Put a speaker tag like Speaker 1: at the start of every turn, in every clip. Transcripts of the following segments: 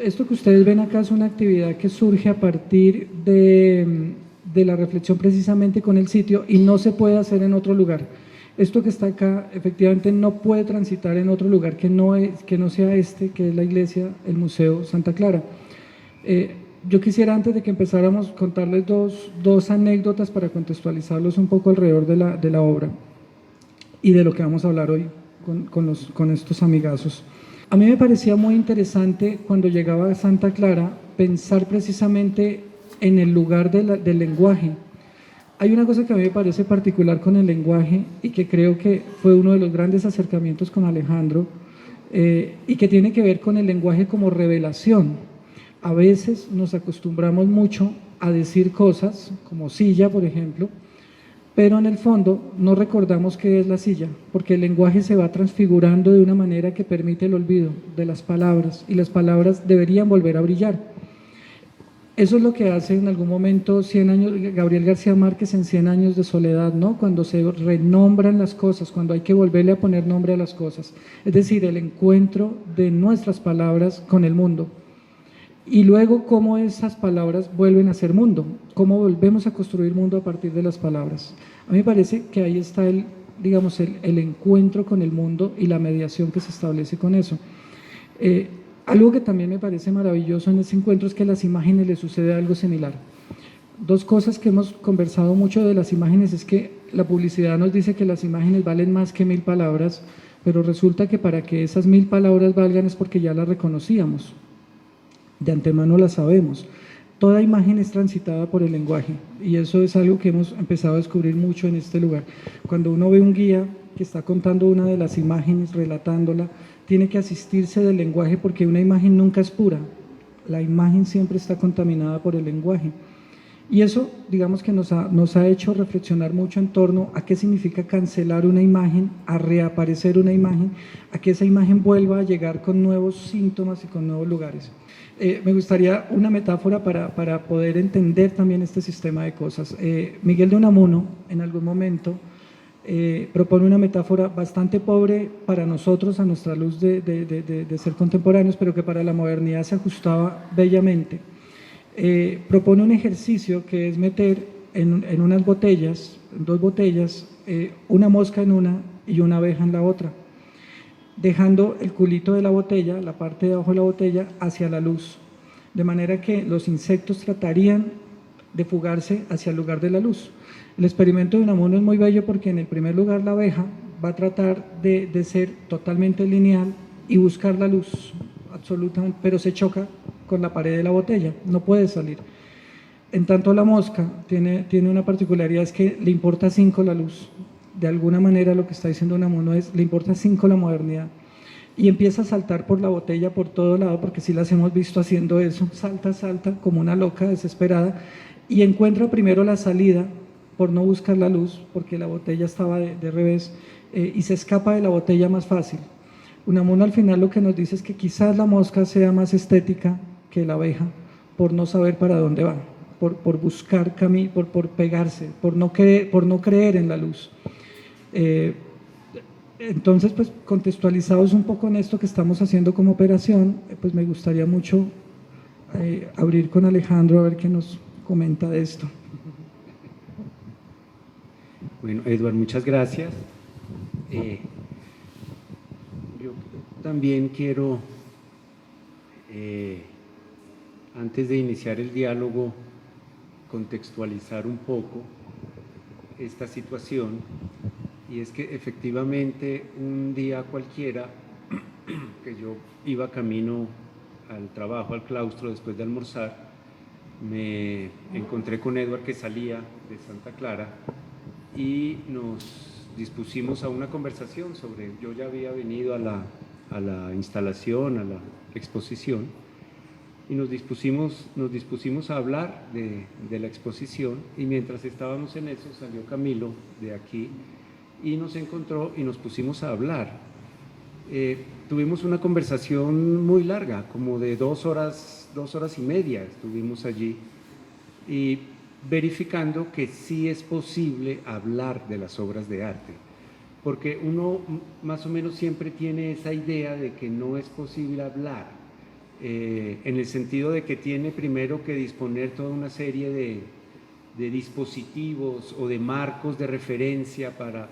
Speaker 1: Esto que ustedes ven acá es una actividad que surge a partir de la reflexión precisamente con el sitio y no se puede hacer en otro lugar. Esto que está acá efectivamente no puede transitar en otro lugar que no sea este, que es la iglesia, el Museo Santa Clara. Yo quisiera, antes de que empezáramos, contarles dos anécdotas para contextualizarlos un poco alrededor de la obra y de lo que vamos a hablar hoy con estos amigazos. A mí me parecía muy interesante cuando llegaba a Santa Clara pensar precisamente en el lugar del lenguaje. Hay una cosa que a mí me parece particular con el lenguaje y que creo que fue uno de los grandes acercamientos con Alejandro y que tiene que ver con el lenguaje como revelación. A veces nos acostumbramos mucho a decir cosas, como silla, por ejemplo, pero en el fondo no recordamos qué es la silla, porque el lenguaje se va transfigurando de una manera que permite el olvido de las palabras, y las palabras deberían volver a brillar. Eso es lo que hace en algún momento Gabriel García Márquez en 100 años de soledad, ¿no? Cuando se renombran las cosas, cuando hay que volverle a poner nombre a las cosas. Es decir, el encuentro de nuestras palabras con el mundo. Y luego cómo esas palabras vuelven a ser mundo, cómo volvemos a construir mundo a partir de las palabras. A mí me parece que ahí está digamos, el encuentro con el mundo y la mediación que se establece con eso. Algo que también me parece maravilloso en ese encuentro es que a las imágenes le sucede algo similar. Dos cosas que hemos conversado mucho de las imágenes es que la publicidad nos dice que las imágenes valen más que 1000 palabras, pero resulta que para que esas 1000 palabras valgan es porque ya las reconocíamos. De antemano la sabemos. Toda imagen es transitada por el lenguaje y eso es algo que hemos empezado a descubrir mucho en este lugar. Cuando uno ve un guía que está contando una de las imágenes, relatándola, tiene que asistirse del lenguaje porque una imagen nunca es pura. La imagen siempre está contaminada por el lenguaje. Y eso, digamos que nos ha hecho reflexionar mucho en torno a qué significa cancelar una imagen, a reaparecer una imagen, a que esa imagen vuelva a llegar con nuevos síntomas y con nuevos lugares. Me gustaría una metáfora para poder entender también este sistema de cosas. Miguel de Unamuno, en algún momento, propone una metáfora bastante pobre para nosotros, a nuestra luz de ser contemporáneos, pero que para la modernidad se ajustaba bellamente. Propone un ejercicio que es meter en unas botellas, en dos botellas, una mosca en una y una abeja en la otra, dejando el culito de la botella, la parte de abajo de la botella, hacia la luz, de manera que los insectos tratarían de fugarse hacia el lugar de la luz. El experimento de Unamuno es muy bello porque en el primer lugar la abeja va a tratar de ser totalmente lineal y buscar la luz, absolutamente, pero se choca con la pared de la botella, no puede salir. En tanto la mosca tiene una particularidad, es que le importa 5 la luz. De alguna manera lo que está diciendo Unamuno es, le importa 5 la modernidad. Y empieza a saltar por la botella por todo lado, porque sí las hemos visto haciendo eso, salta, como una loca desesperada, y encuentra primero la salida por no buscar la luz, porque la botella estaba de revés, y se escapa de la botella más fácil. Unamuno al final lo que nos dice es que quizás la mosca sea más estética que la abeja, por no saber para dónde va, por buscar camino, por pegarse, por no creer en la luz. Entonces, pues contextualizados un poco en esto que estamos haciendo como operación, pues me gustaría mucho abrir con Alejandro a ver qué nos comenta de esto.
Speaker 2: Bueno, Edward, muchas gracias. Yo también quiero, antes de iniciar el diálogo, contextualizar un poco esta situación, y es que efectivamente un día cualquiera que yo iba camino al trabajo, al claustro, después de almorzar, me encontré con Edward que salía de Santa Clara y nos dispusimos a una conversación sobre, yo ya había venido a la instalación, a la exposición, y nos dispusimos a hablar de la exposición, y mientras estábamos en eso salió Camilo de aquí y nos encontró y nos pusimos a hablar. Tuvimos una conversación muy larga, como de 2 horas y media estuvimos allí, y verificando que sí es posible hablar de las obras de arte, porque uno más o menos siempre tiene esa idea de que no es posible hablar, en el sentido de que tiene primero que disponer toda una serie de dispositivos o de marcos de referencia para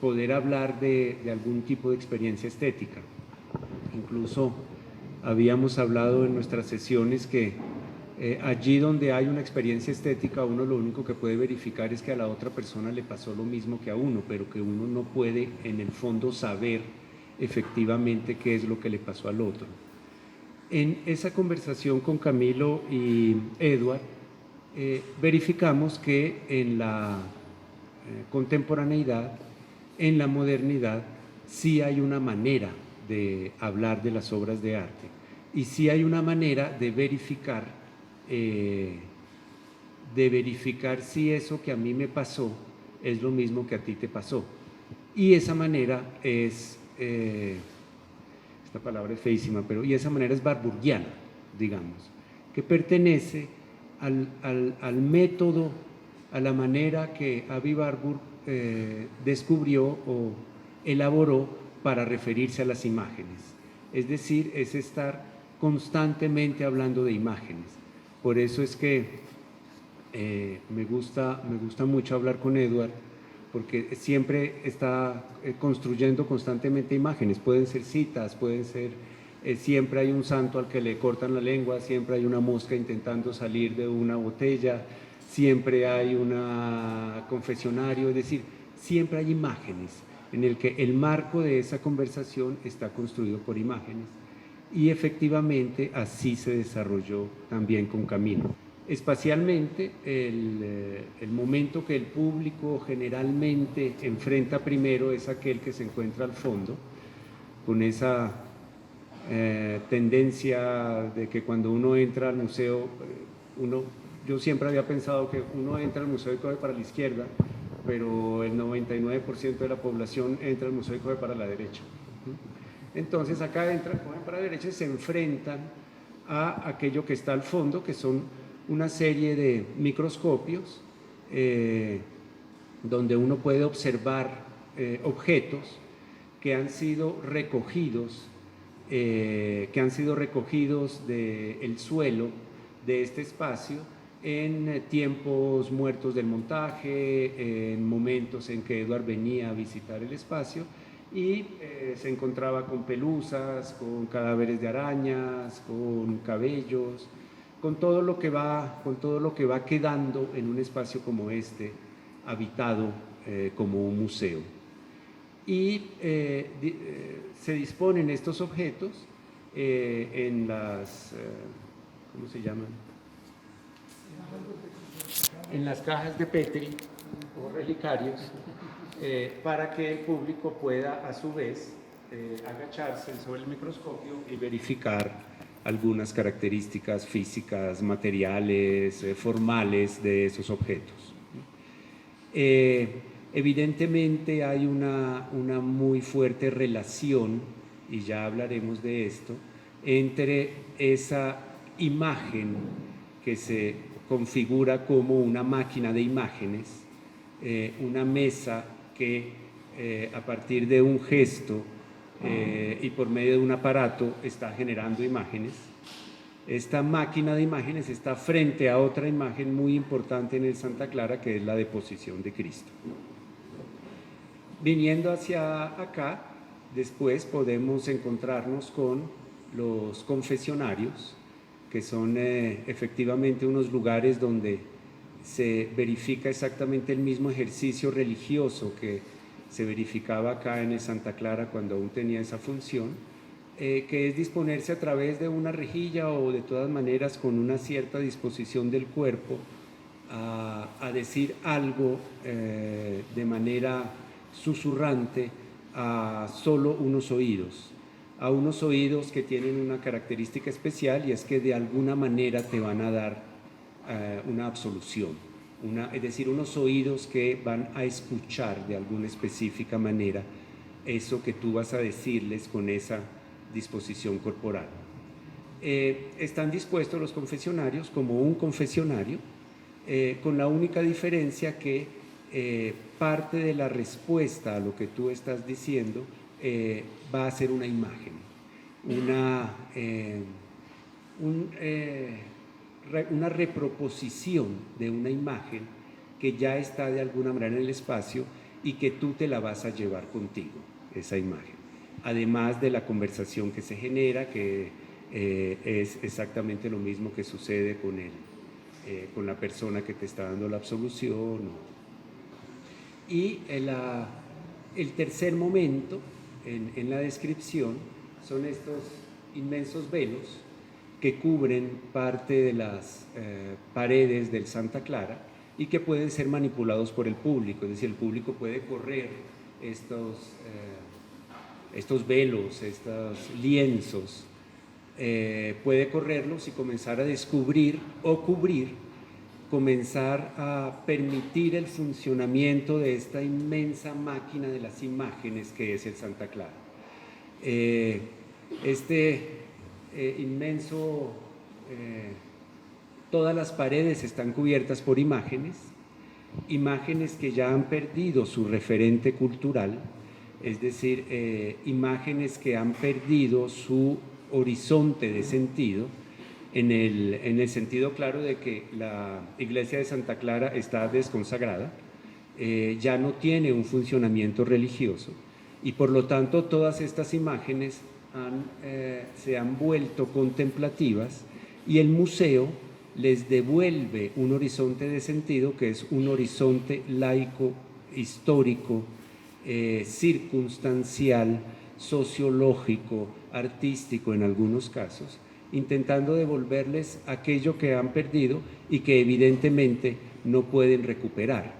Speaker 2: poder hablar de algún tipo de experiencia estética. Incluso habíamos hablado en nuestras sesiones que allí donde hay una experiencia estética, uno lo único que puede verificar es que a la otra persona le pasó lo mismo que a uno, pero que uno no puede en el fondo saber efectivamente qué es lo que le pasó al otro. En esa conversación con Camilo y Edward, verificamos que en la contemporaneidad, en la modernidad, sí hay una manera de hablar de las obras de arte y sí hay una manera de verificar si eso que a mí me pasó es lo mismo que a ti te pasó. Y esa manera es, esta palabra es feísima, pero y esa manera es warburgiana, digamos, que pertenece al método, a la manera que Aby Warburg descubrió o elaboró para referirse a las imágenes. Es decir, es estar constantemente hablando de imágenes. Por eso es que me gusta mucho hablar con Edward, porque siempre está construyendo constantemente imágenes. Pueden ser citas, pueden ser... siempre hay un santo al que le cortan la lengua, siempre hay una mosca intentando salir de una botella, siempre hay un confesionario, es decir, siempre hay imágenes en el que el marco de esa conversación está construido por imágenes. Y efectivamente así se desarrolló también con Camilo. Espacialmente, el momento que el público generalmente enfrenta primero es aquel que se encuentra al fondo, con esa tendencia de que cuando uno entra al museo, yo siempre había pensado que uno entra al museo y coge para la izquierda, pero el 99% de la población entra al museo y coge para la derecha. Entonces acá entran, cogen para la derecha y se enfrentan a aquello que está al fondo, que son una serie de microscopios donde uno puede observar objetos que han sido recogidos del suelo de este espacio en tiempos muertos del montaje, en momentos en que Edward venía a visitar el espacio y se encontraba con pelusas, con cadáveres de arañas, con cabellos, con todo lo que va quedando en un espacio como este, habitado como un museo. Y se disponen estos objetos en las, ¿cómo se llaman? En las cajas de Petri o relicarios, para que el público pueda a su vez agacharse sobre el microscopio y verificar algunas características físicas, materiales, formales de esos objetos. Evidentemente hay una muy fuerte relación, y ya hablaremos de esto, entre esa imagen que se configura como una máquina de imágenes, una mesa que a partir de un gesto y por medio de un aparato está generando imágenes. Esta máquina de imágenes está frente a otra imagen muy importante en el Santa Clara, que es la deposición de Cristo. Viniendo hacia acá, después podemos encontrarnos con los confesionarios, que son efectivamente unos lugares donde se verifica exactamente el mismo ejercicio religioso que se verificaba acá en el Santa Clara cuando aún tenía esa función, que es disponerse a través de una rejilla o de todas maneras con una cierta disposición del cuerpo a decir algo de manera susurrante a solo unos oídos que tienen una característica especial, y es que de alguna manera te van a dar una absolución, es decir, unos oídos que van a escuchar de alguna específica manera eso que tú vas a decirles con esa disposición corporal. Están dispuestos los confesionarios como un confesionario, con la única diferencia que parte de la respuesta a lo que tú estás diciendo va a ser una imagen. una reproposición de una imagen que ya está de alguna manera en el espacio y que tú te la vas a llevar contigo, esa imagen. Además de la conversación que se genera, que es exactamente lo mismo que sucede con la persona que te está dando la absolución. Y el tercer momento en la descripción son estos inmensos velos que cubren parte de las paredes del Santa Clara y que pueden ser manipulados por el público, es decir, el público puede correr estos velos, estos lienzos, puede correrlos y comenzar a descubrir o cubrir, comenzar a permitir el funcionamiento de esta inmensa máquina de las imágenes que es el Santa Clara. Todas las paredes están cubiertas por imágenes que ya han perdido su referente cultural, es decir, imágenes que han perdido su horizonte de sentido, en el sentido claro de que la iglesia de Santa Clara está desconsagrada, ya no tiene un funcionamiento religioso y por lo tanto todas estas imágenes se han vuelto contemplativas y el museo les devuelve un horizonte de sentido que es un horizonte laico, histórico, circunstancial, sociológico, artístico en algunos casos, intentando devolverles aquello que han perdido y que evidentemente no pueden recuperar,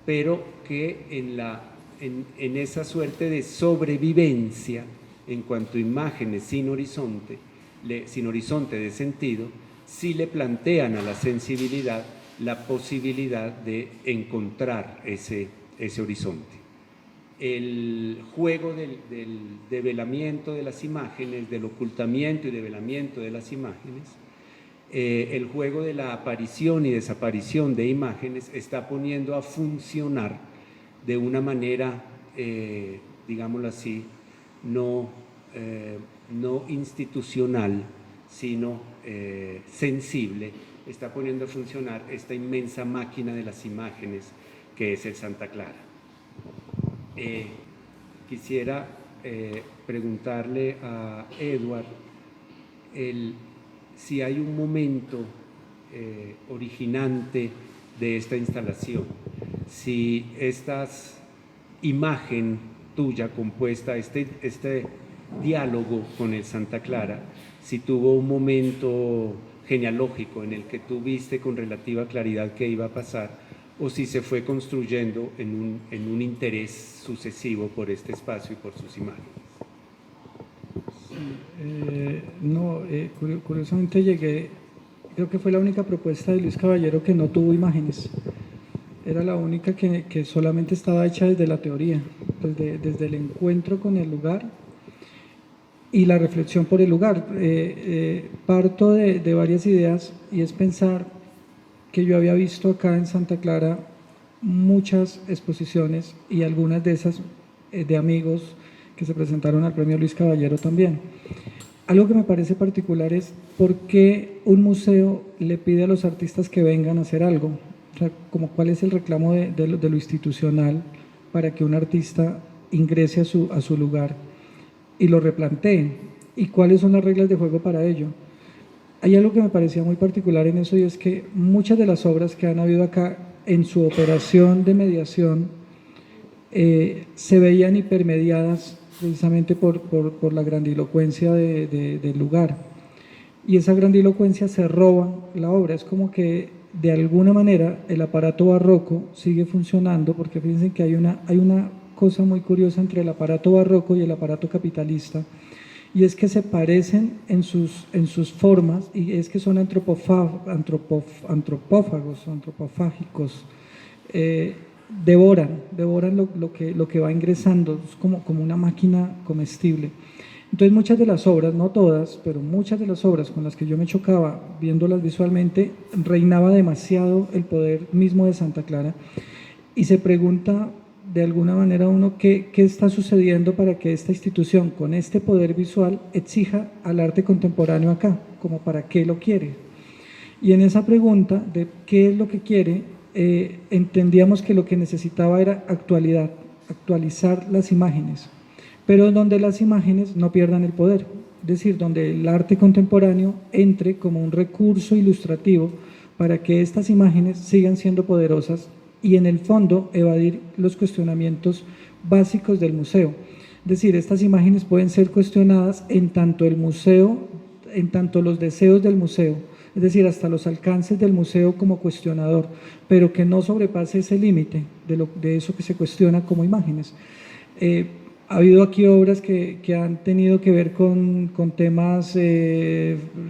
Speaker 2: pero que en esa suerte de sobrevivencia en cuanto a imágenes sin horizonte de sentido, sí le plantean a la sensibilidad la posibilidad de encontrar ese horizonte. El juego del develamiento de las imágenes, del ocultamiento y develamiento de las imágenes, el juego de la aparición y desaparición de imágenes está poniendo a funcionar de una manera, digámoslo así, no institucional, sino sensible, está poniendo a funcionar esta inmensa máquina de las imágenes que es el Santa Clara. Quisiera preguntarle a Edward si hay un momento originante de esta instalación, si esta imagen tuya compuesta, este diálogo con el Santa Clara, si tuvo un momento genealógico en el que tú viste con relativa claridad qué iba a pasar, o si se fue construyendo en un interés sucesivo por este espacio y por sus imágenes.
Speaker 1: Curiosamente llegué, creo que fue la única propuesta de Luis Caballero que no tuvo imágenes. Era la única que solamente estaba hecha desde la teoría, desde el encuentro con el lugar y la reflexión por el lugar. Parto de varias ideas y es pensar que yo había visto acá en Santa Clara muchas exposiciones y algunas de esas de amigos que se presentaron al premio Luis Caballero también. Algo que me parece particular es por qué un museo le pide a los artistas que vengan a hacer algo. O sea, como cuál es el reclamo de lo institucional para que un artista ingrese a su lugar y lo replantee, y cuáles son las reglas de juego para ello. Hay algo que me parecía muy particular en eso y es que muchas de las obras que han habido acá en su operación de mediación se veían hipermediadas precisamente por la grandilocuencia del lugar, y esa grandilocuencia se roba la obra. Es como que de alguna manera el aparato barroco sigue funcionando, porque fíjense que hay una cosa muy curiosa entre el aparato barroco y el aparato capitalista, y es que se parecen en sus formas, y es que son antropofágicos, devoran lo que va ingresando, es como una máquina comestible. Entonces muchas de las obras, no todas, pero muchas de las obras con las que yo me chocaba viéndolas visualmente, reinaba demasiado el poder mismo de Santa Clara, y se pregunta de alguna manera uno qué está sucediendo para que esta institución con este poder visual exija al arte contemporáneo acá, como para qué lo quiere. Y en esa pregunta de qué es lo que quiere, entendíamos que lo que necesitaba era actualidad, actualizar las imágenes, pero donde las imágenes no pierdan el poder, es decir, donde el arte contemporáneo entre como un recurso ilustrativo para que estas imágenes sigan siendo poderosas y en el fondo evadir los cuestionamientos básicos del museo. Es decir, estas imágenes pueden ser cuestionadas en tanto el museo, en tanto los deseos del museo, es decir, hasta los alcances del museo como cuestionador, pero que no sobrepase ese límite de eso que se cuestiona como imágenes. Ha habido aquí obras que han tenido que ver con temas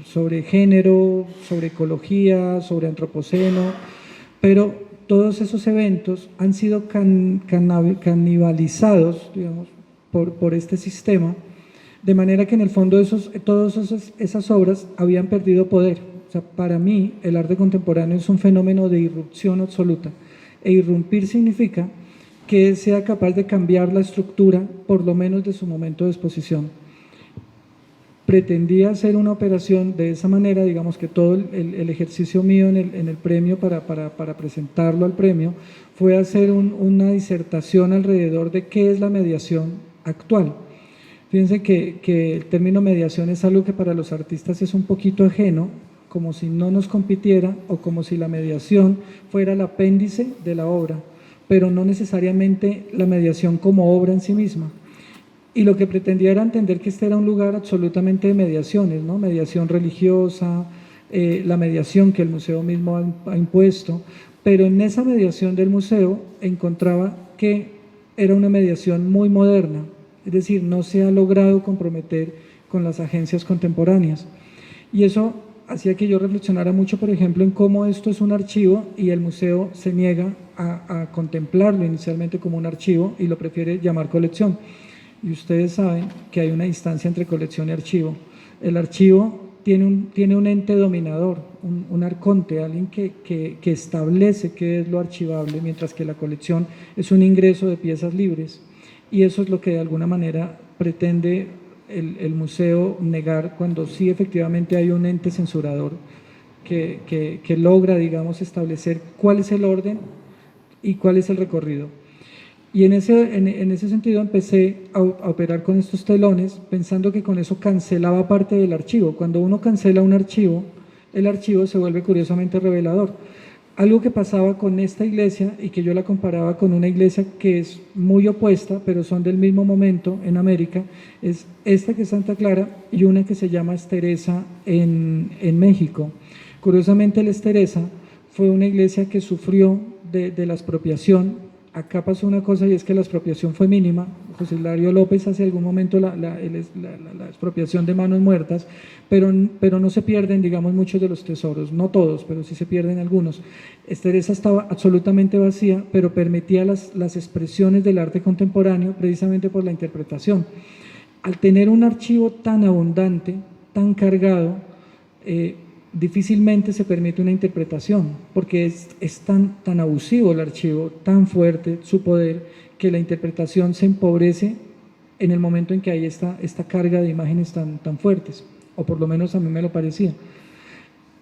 Speaker 1: sobre género, sobre ecología, sobre antropoceno, pero todos esos eventos han sido canibalizados, digamos, por este sistema, de manera que en el fondo todas esas obras habían perdido poder. O sea, para mí el arte contemporáneo es un fenómeno de irrupción absoluta, e irrumpir significa que sea capaz de cambiar la estructura, por lo menos de su momento de exposición. Pretendía hacer una operación de esa manera, digamos que todo el ejercicio mío en el premio para presentarlo al premio fue hacer una disertación alrededor de qué es la mediación actual. Fíjense que el término mediación es algo que para los artistas es un poquito ajeno, como si no nos compitiera o como si la mediación fuera el apéndice de la obra, pero no necesariamente la mediación como obra en sí misma. Y lo que pretendía era entender que este era un lugar absolutamente de mediaciones, ¿no? Mediación religiosa, la mediación que el museo mismo ha impuesto, pero en esa mediación del museo encontraba que era una mediación muy moderna, es decir, no se ha logrado comprometer con las agencias contemporáneas. Y eso hacía que yo reflexionara mucho, por ejemplo, en cómo esto es un archivo y el museo se niega a contemplarlo inicialmente como un archivo y lo prefiere llamar colección. Y ustedes saben que hay una distancia entre colección y archivo. El archivo tiene un ente dominador, un arconte, alguien que establece qué es lo archivable, mientras que la colección es un ingreso de piezas libres. Y eso es lo que de alguna manera pretende el museo negar cuando sí efectivamente hay un ente censurador que logra, digamos, establecer cuál es el orden y cuál es el recorrido. Y en ese sentido empecé a operar con estos telones pensando que con eso cancelaba parte del archivo. Cuando uno cancela un archivo, el archivo se vuelve curiosamente revelador. Algo que pasaba con esta iglesia y que yo la comparaba con una iglesia que es muy opuesta, pero son del mismo momento en América, es esta que es Santa Clara y una que se llama Estereza en México. Curiosamente la Estereza fue una iglesia que sufrió de la expropiación. Acá pasó una cosa y es que la expropiación fue mínima. José Hilario López hace algún momento la expropiación de manos muertas, pero no se pierden, digamos, muchos de los tesoros, no todos, pero sí se pierden algunos. Estereza estaba absolutamente vacía, pero permitía las expresiones del arte contemporáneo precisamente por la interpretación. Al tener un archivo tan abundante, tan cargado, difícilmente se permite una interpretación, porque es tan abusivo el archivo, tan fuerte su poder, que la interpretación se empobrece en el momento en que hay esta carga de imágenes tan fuertes, o por lo menos a mí me lo parecía.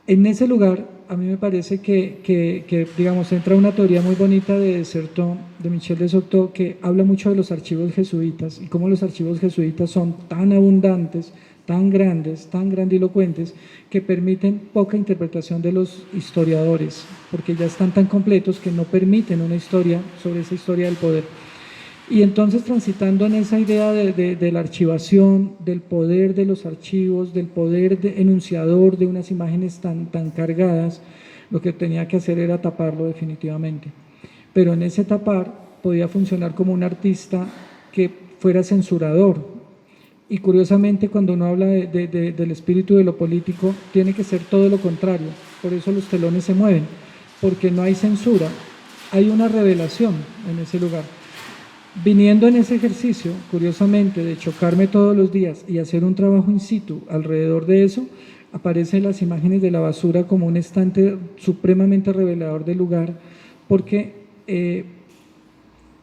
Speaker 1: En ese lugar, a mí me parece que digamos, entra una teoría muy bonita de Michel de Certeau, que habla mucho de los archivos jesuitas y cómo los archivos jesuitas son tan abundantes, tan grandes, tan grandilocuentes, que permiten poca interpretación de los historiadores, porque ya están tan completos que no permiten una historia sobre esa historia del poder. Y entonces, transitando en esa idea de la archivación, del poder de los archivos, del poder enunciador de unas imágenes tan cargadas, lo que tenía que hacer era taparlo definitivamente. Pero en ese tapar podía funcionar como un artista que fuera censurador. Y curiosamente, cuando uno habla del espíritu de lo político, tiene que ser todo lo contrario. Por eso los telones se mueven, porque no hay censura, hay una revelación en ese lugar. Viniendo en ese ejercicio, curiosamente, de chocarme todos los días y hacer un trabajo in situ alrededor de eso, aparecen las imágenes de la basura como un estante supremamente revelador del lugar, porque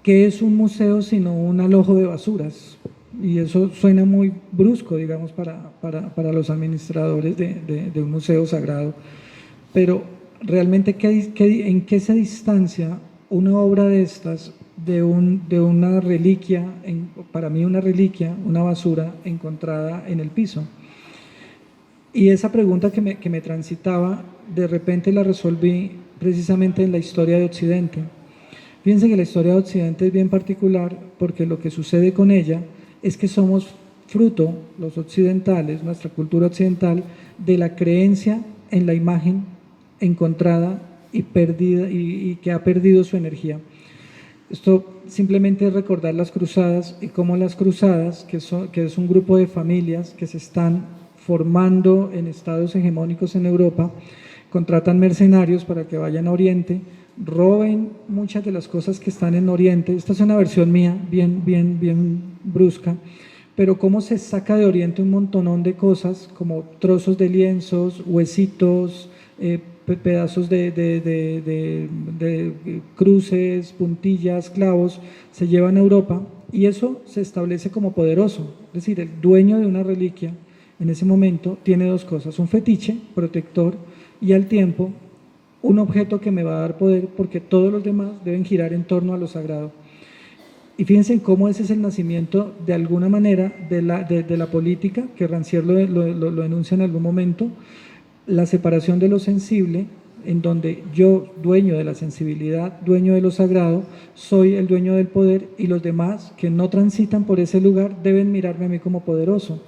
Speaker 1: ¿qué es un museo sino un alojo de basuras? Y eso suena muy brusco, digamos, para los administradores de un museo sagrado, pero realmente ¿en qué se distancia una obra de estas de una reliquia, para mí una reliquia, una basura encontrada en el piso? Y esa pregunta que me transitaba, de repente la resolví precisamente en la historia de Occidente. Fíjense que la historia de Occidente es bien particular porque lo que sucede con ella es que somos fruto, los occidentales, nuestra cultura occidental, de la creencia en la imagen encontrada y perdida y que ha perdido su energía. Esto simplemente es recordar las cruzadas y cómo las cruzadas, que es un grupo de familias que se están formando en estados hegemónicos en Europa, contratan mercenarios para que vayan a Oriente, roben muchas de las cosas que están en Oriente. Esta es una versión mía, bien brusca, pero cómo se saca de Oriente un montonón de cosas, como trozos de lienzos, huesitos, pedazos de cruces, puntillas, clavos, se llevan a Europa y eso se establece como poderoso. Es decir, el dueño de una reliquia en ese momento tiene dos cosas: un fetiche protector y al tiempo un objeto que me va a dar poder, porque todos los demás deben girar en torno a lo sagrado. Y fíjense en cómo ese es el nacimiento, de alguna manera, de la política, que Rancière lo enuncia en algún momento, la separación de lo sensible, en donde yo, dueño de la sensibilidad, dueño de lo sagrado, soy el dueño del poder y los demás que no transitan por ese lugar deben mirarme a mí como poderoso.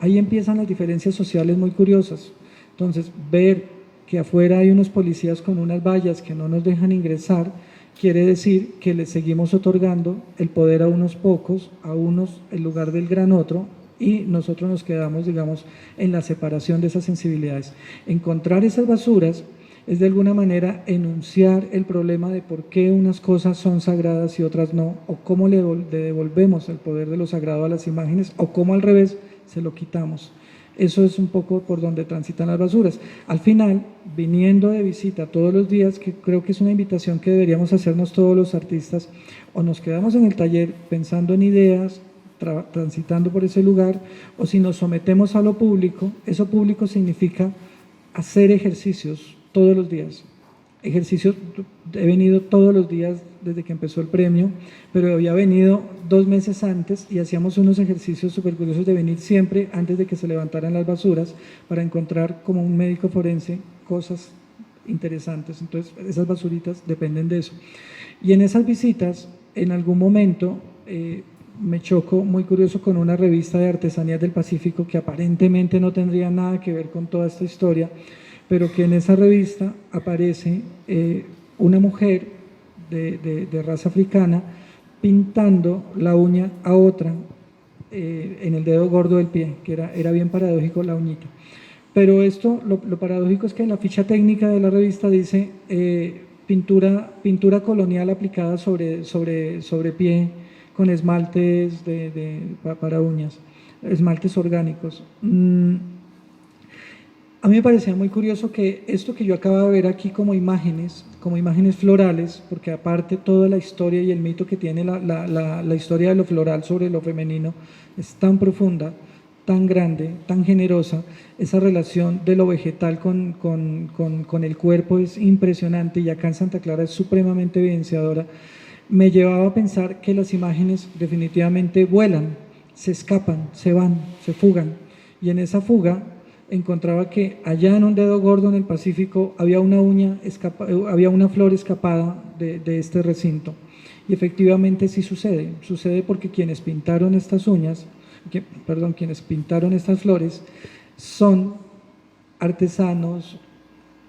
Speaker 1: Ahí empiezan las diferencias sociales muy curiosas. Entonces, ver que afuera hay unos policías con unas vallas que no nos dejan ingresar, quiere decir que le seguimos otorgando el poder a unos pocos, a unos en lugar del gran otro, y nosotros nos quedamos, digamos, en la separación de esas sensibilidades. Encontrar esas basuras es de alguna manera enunciar el problema de por qué unas cosas son sagradas y otras no, o cómo le devolvemos el poder de lo sagrado a las imágenes, o cómo al revés se lo quitamos. Eso es un poco por donde transitan las basuras. Al final, viniendo de visita todos los días, que creo que es una invitación que deberíamos hacernos todos los artistas, o nos quedamos en el taller pensando en ideas, transitando por ese lugar, o si nos sometemos a lo público, eso público significa hacer ejercicios todos los días. Ejercicios, he venido todos los días desde que empezó el premio, pero había venido 2 meses antes y hacíamos unos ejercicios súper curiosos de venir siempre antes de que se levantaran las basuras para encontrar, como un médico forense, cosas interesantes. Entonces, esas basuritas dependen de eso. Y en esas visitas, en algún momento, me choco, muy curioso, con una revista de artesanías del Pacífico que aparentemente no tendría nada que ver con toda esta historia, pero que en esa revista aparece una mujer de raza africana pintando la uña a otra en el dedo gordo del pie, que era bien paradójico la uñita. Pero esto, lo paradójico es que en la ficha técnica de la revista dice pintura colonial aplicada sobre pie con esmaltes para uñas, esmaltes orgánicos. A mí me parecía muy curioso que esto que yo acabo de ver aquí como imágenes florales, porque aparte toda la historia y el mito que tiene la historia de lo floral sobre lo femenino es tan profunda, tan grande, tan generosa, esa relación de lo vegetal con el cuerpo es impresionante, y acá en Santa Clara es supremamente evidenciadora. Me llevaba a pensar que las imágenes definitivamente vuelan, se escapan, se van, se fugan, y en esa fuga encontraba que allá en un dedo gordo en el Pacífico había había una flor escapada de este recinto. Y efectivamente sí sucede porque quienes pintaron estas quienes pintaron estas flores son artesanos,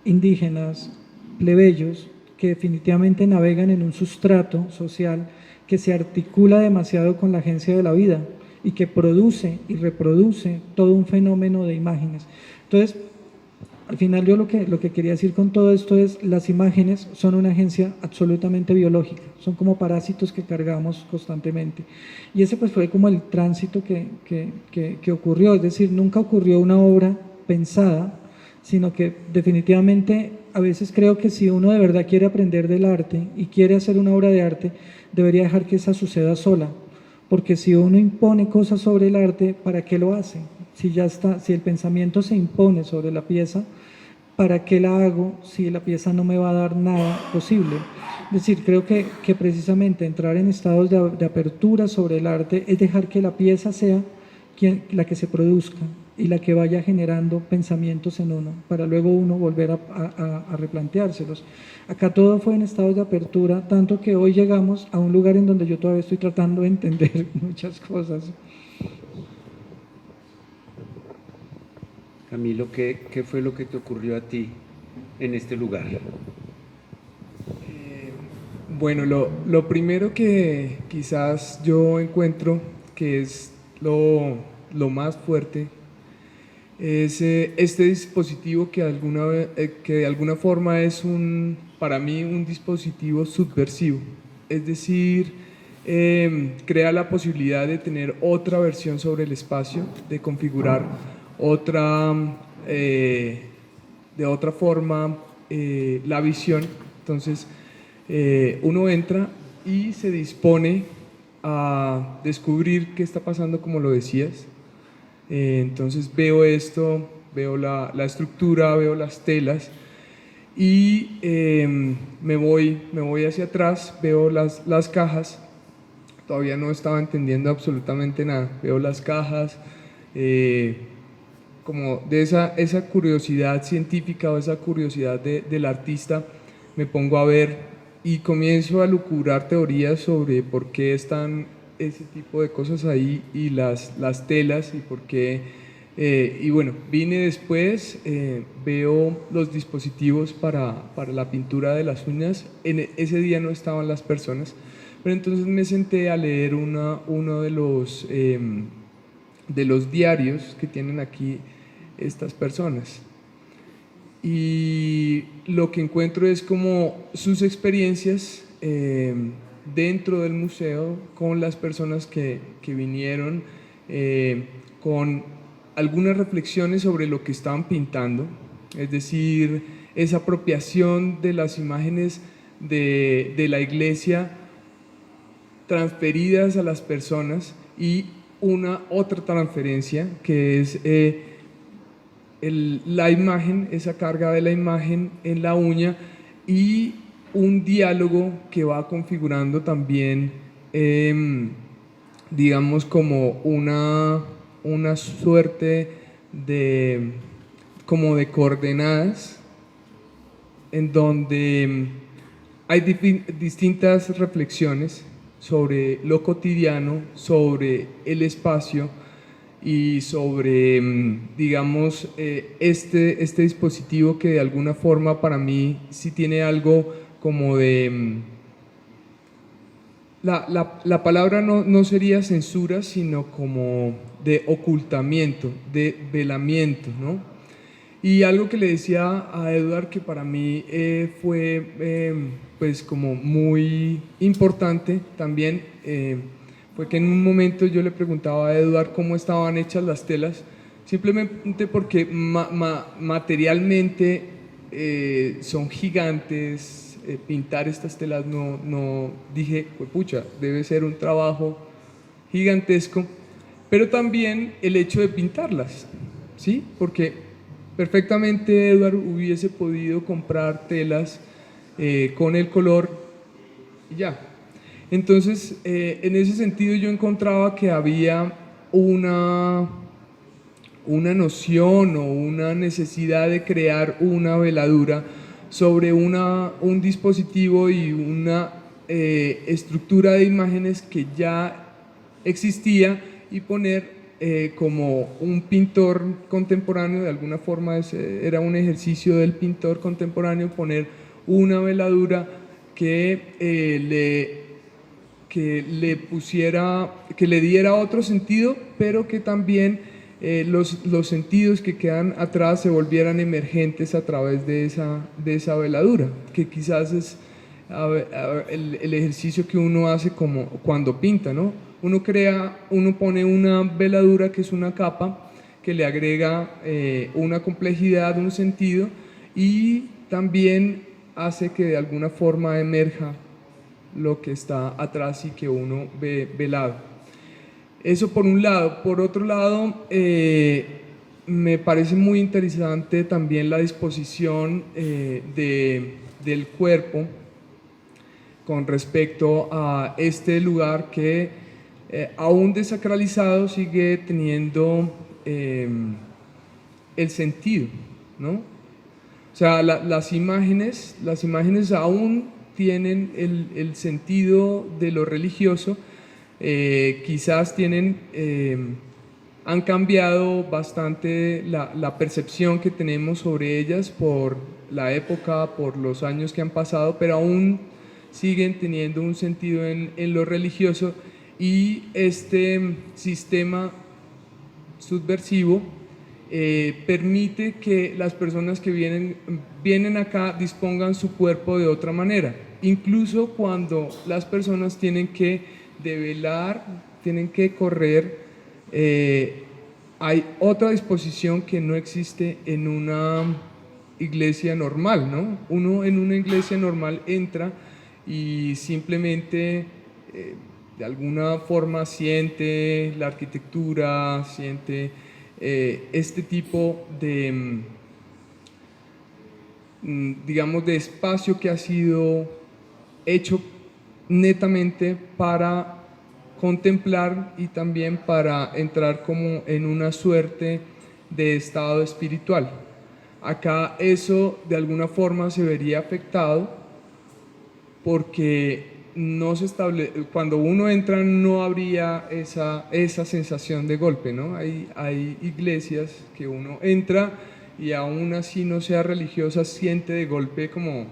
Speaker 1: indígenas, plebeyos, que definitivamente navegan en un sustrato social que se articula demasiado con la agencia de la vida y que produce y reproduce todo un fenómeno de imágenes. Entonces, al final yo lo que quería decir con todo esto es: las imágenes son una agencia absolutamente biológica, son como parásitos que cargamos constantemente. Y ese pues fue como el tránsito que ocurrió, es decir, nunca ocurrió una obra pensada, sino que definitivamente a veces creo que si uno de verdad quiere aprender del arte y quiere hacer una obra de arte, debería dejar que esa suceda sola, porque si uno impone cosas sobre el arte, ¿para qué lo hace? Si ya está, si el pensamiento se impone sobre la pieza, ¿para qué la hago si la pieza no me va a dar nada posible? Es decir, creo que precisamente entrar en estados de apertura sobre el arte es dejar que la pieza sea la que se produzca y la que vaya generando pensamientos en uno, para luego uno volver a replanteárselos. Acá todo fue en estados de apertura, tanto que hoy llegamos a un lugar en donde yo todavía estoy tratando de entender muchas cosas.
Speaker 2: Camilo, ¿qué fue lo que te ocurrió a ti en este lugar?
Speaker 3: Bueno, lo primero que quizás yo encuentro que es lo más fuerte es este dispositivo que de alguna forma es para mí un dispositivo subversivo, es decir, crea la posibilidad de tener otra versión sobre el espacio, de configurar de otra forma la visión. Entonces uno entra y se dispone a descubrir qué está pasando, como lo decías. Entonces veo esto, veo la estructura, veo las telas y me voy hacia atrás, veo las cajas. Todavía no estaba entendiendo absolutamente nada. Veo las cajas, como de esa curiosidad científica o esa curiosidad del artista, me pongo a ver y comienzo a lucurar teorías sobre por qué están ese tipo de cosas ahí y las telas y por qué. Y bueno, vine después, veo los dispositivos para la pintura de las uñas. Ese día no estaban las personas, pero entonces me senté a leer uno de los diarios que tienen aquí estas personas. Y lo que encuentro es como sus experiencias dentro del museo con las personas que vinieron, con algunas reflexiones sobre lo que estaban pintando, es decir, esa apropiación de las imágenes de la iglesia transferidas a las personas y una otra transferencia que es la imagen, esa carga de la imagen en la uña y un diálogo que va configurando también, digamos, como una suerte como de coordenadas en donde hay distintas reflexiones sobre lo cotidiano, sobre el espacio y sobre, digamos, este dispositivo que de alguna forma para mí sí tiene algo como de… La palabra no sería censura, sino como de ocultamiento, de velamiento, ¿no? Y algo que le decía a Eduard que para mí fue pues como muy importante también, fue que en un momento yo le preguntaba a Eduard cómo estaban hechas las telas, simplemente porque materialmente son gigantes. Pintar estas telas no dije, pues pucha, debe ser un trabajo gigantesco, pero también el hecho de pintarlas, ¿sí? Porque perfectamente Eduard hubiese podido comprar telas con el color y ya. Entonces, en ese sentido yo encontraba que había una noción o una necesidad de crear una veladura sobre un dispositivo y una estructura de imágenes que ya existía y poner como un pintor contemporáneo, de alguna forma era un ejercicio del pintor contemporáneo, poner una veladura que le pusiera, que le diera otro sentido, pero que también los sentidos que quedan atrás se volvieran emergentes a través de esa veladura, que quizás es el ejercicio que uno hace como cuando pinta, ¿no? Uno pone una veladura que es una capa que le agrega una complejidad, un sentido, y también hace que de alguna forma emerja lo que está atrás y que uno ve velado. Eso por un lado. Por otro lado, me parece muy interesante también la disposición del cuerpo con respecto a este lugar que aún desacralizado sigue teniendo el sentido, ¿no? O sea, las imágenes aún tienen el sentido de lo religioso, quizás han cambiado bastante la percepción que tenemos sobre ellas por la época, por los años que han pasado, pero aún siguen teniendo un sentido en lo religioso, y este sistema subversivo permite que las personas que vienen acá dispongan su cuerpo de otra manera, incluso cuando las personas tienen que develar, tienen que correr. Hay otra disposición que no existe en una iglesia normal, ¿no? Uno en una iglesia normal entra y simplemente de alguna forma siente la arquitectura, siente este tipo de, digamos, de espacio que ha sido hecho netamente para contemplar y también para entrar como en una suerte de estado espiritual. Acá eso de alguna forma se vería afectado porque cuando uno entra no habría esa sensación de golpe, ¿no? Hay iglesias que uno entra y aún así no sea religiosa, siente de golpe como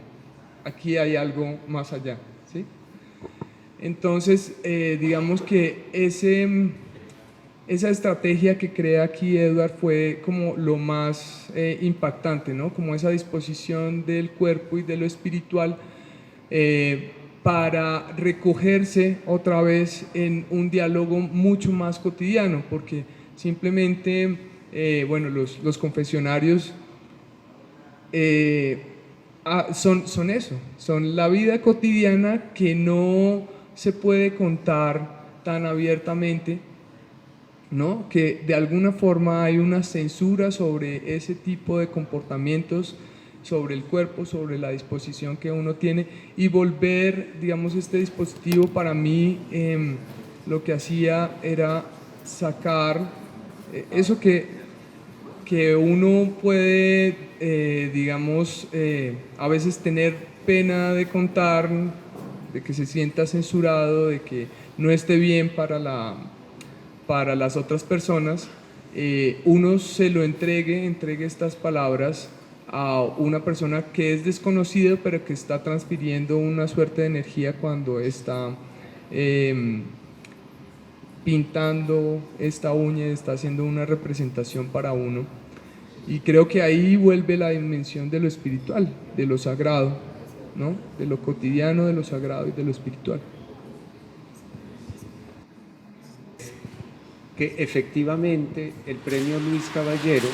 Speaker 3: aquí hay algo más allá, ¿sí? Entonces, digamos que esa estrategia que crea aquí Edward fue como lo más impactante, ¿no? Como esa disposición del cuerpo y de lo espiritual para recogerse otra vez en un diálogo mucho más cotidiano, porque simplemente, bueno, los confesionarios son eso, son la vida cotidiana que no se puede contar tan abiertamente, ¿no? Que de alguna forma hay una censura sobre ese tipo de comportamientos, sobre el cuerpo, sobre la disposición que uno tiene, y volver, digamos, este dispositivo para mí lo que hacía era sacar eso que uno puede, digamos, a veces tener pena de contar, de que se sienta censurado, de que no esté bien para las otras personas, uno se lo entregue estas palabras a una persona que es desconocida pero que está transfiriendo una suerte de energía cuando está pintando esta uña, está haciendo una representación para uno. Y creo que ahí vuelve la dimensión de lo espiritual, de lo sagrado, ¿no? De lo cotidiano, de lo sagrado y de lo espiritual.
Speaker 2: Que efectivamente el premio Luis Caballero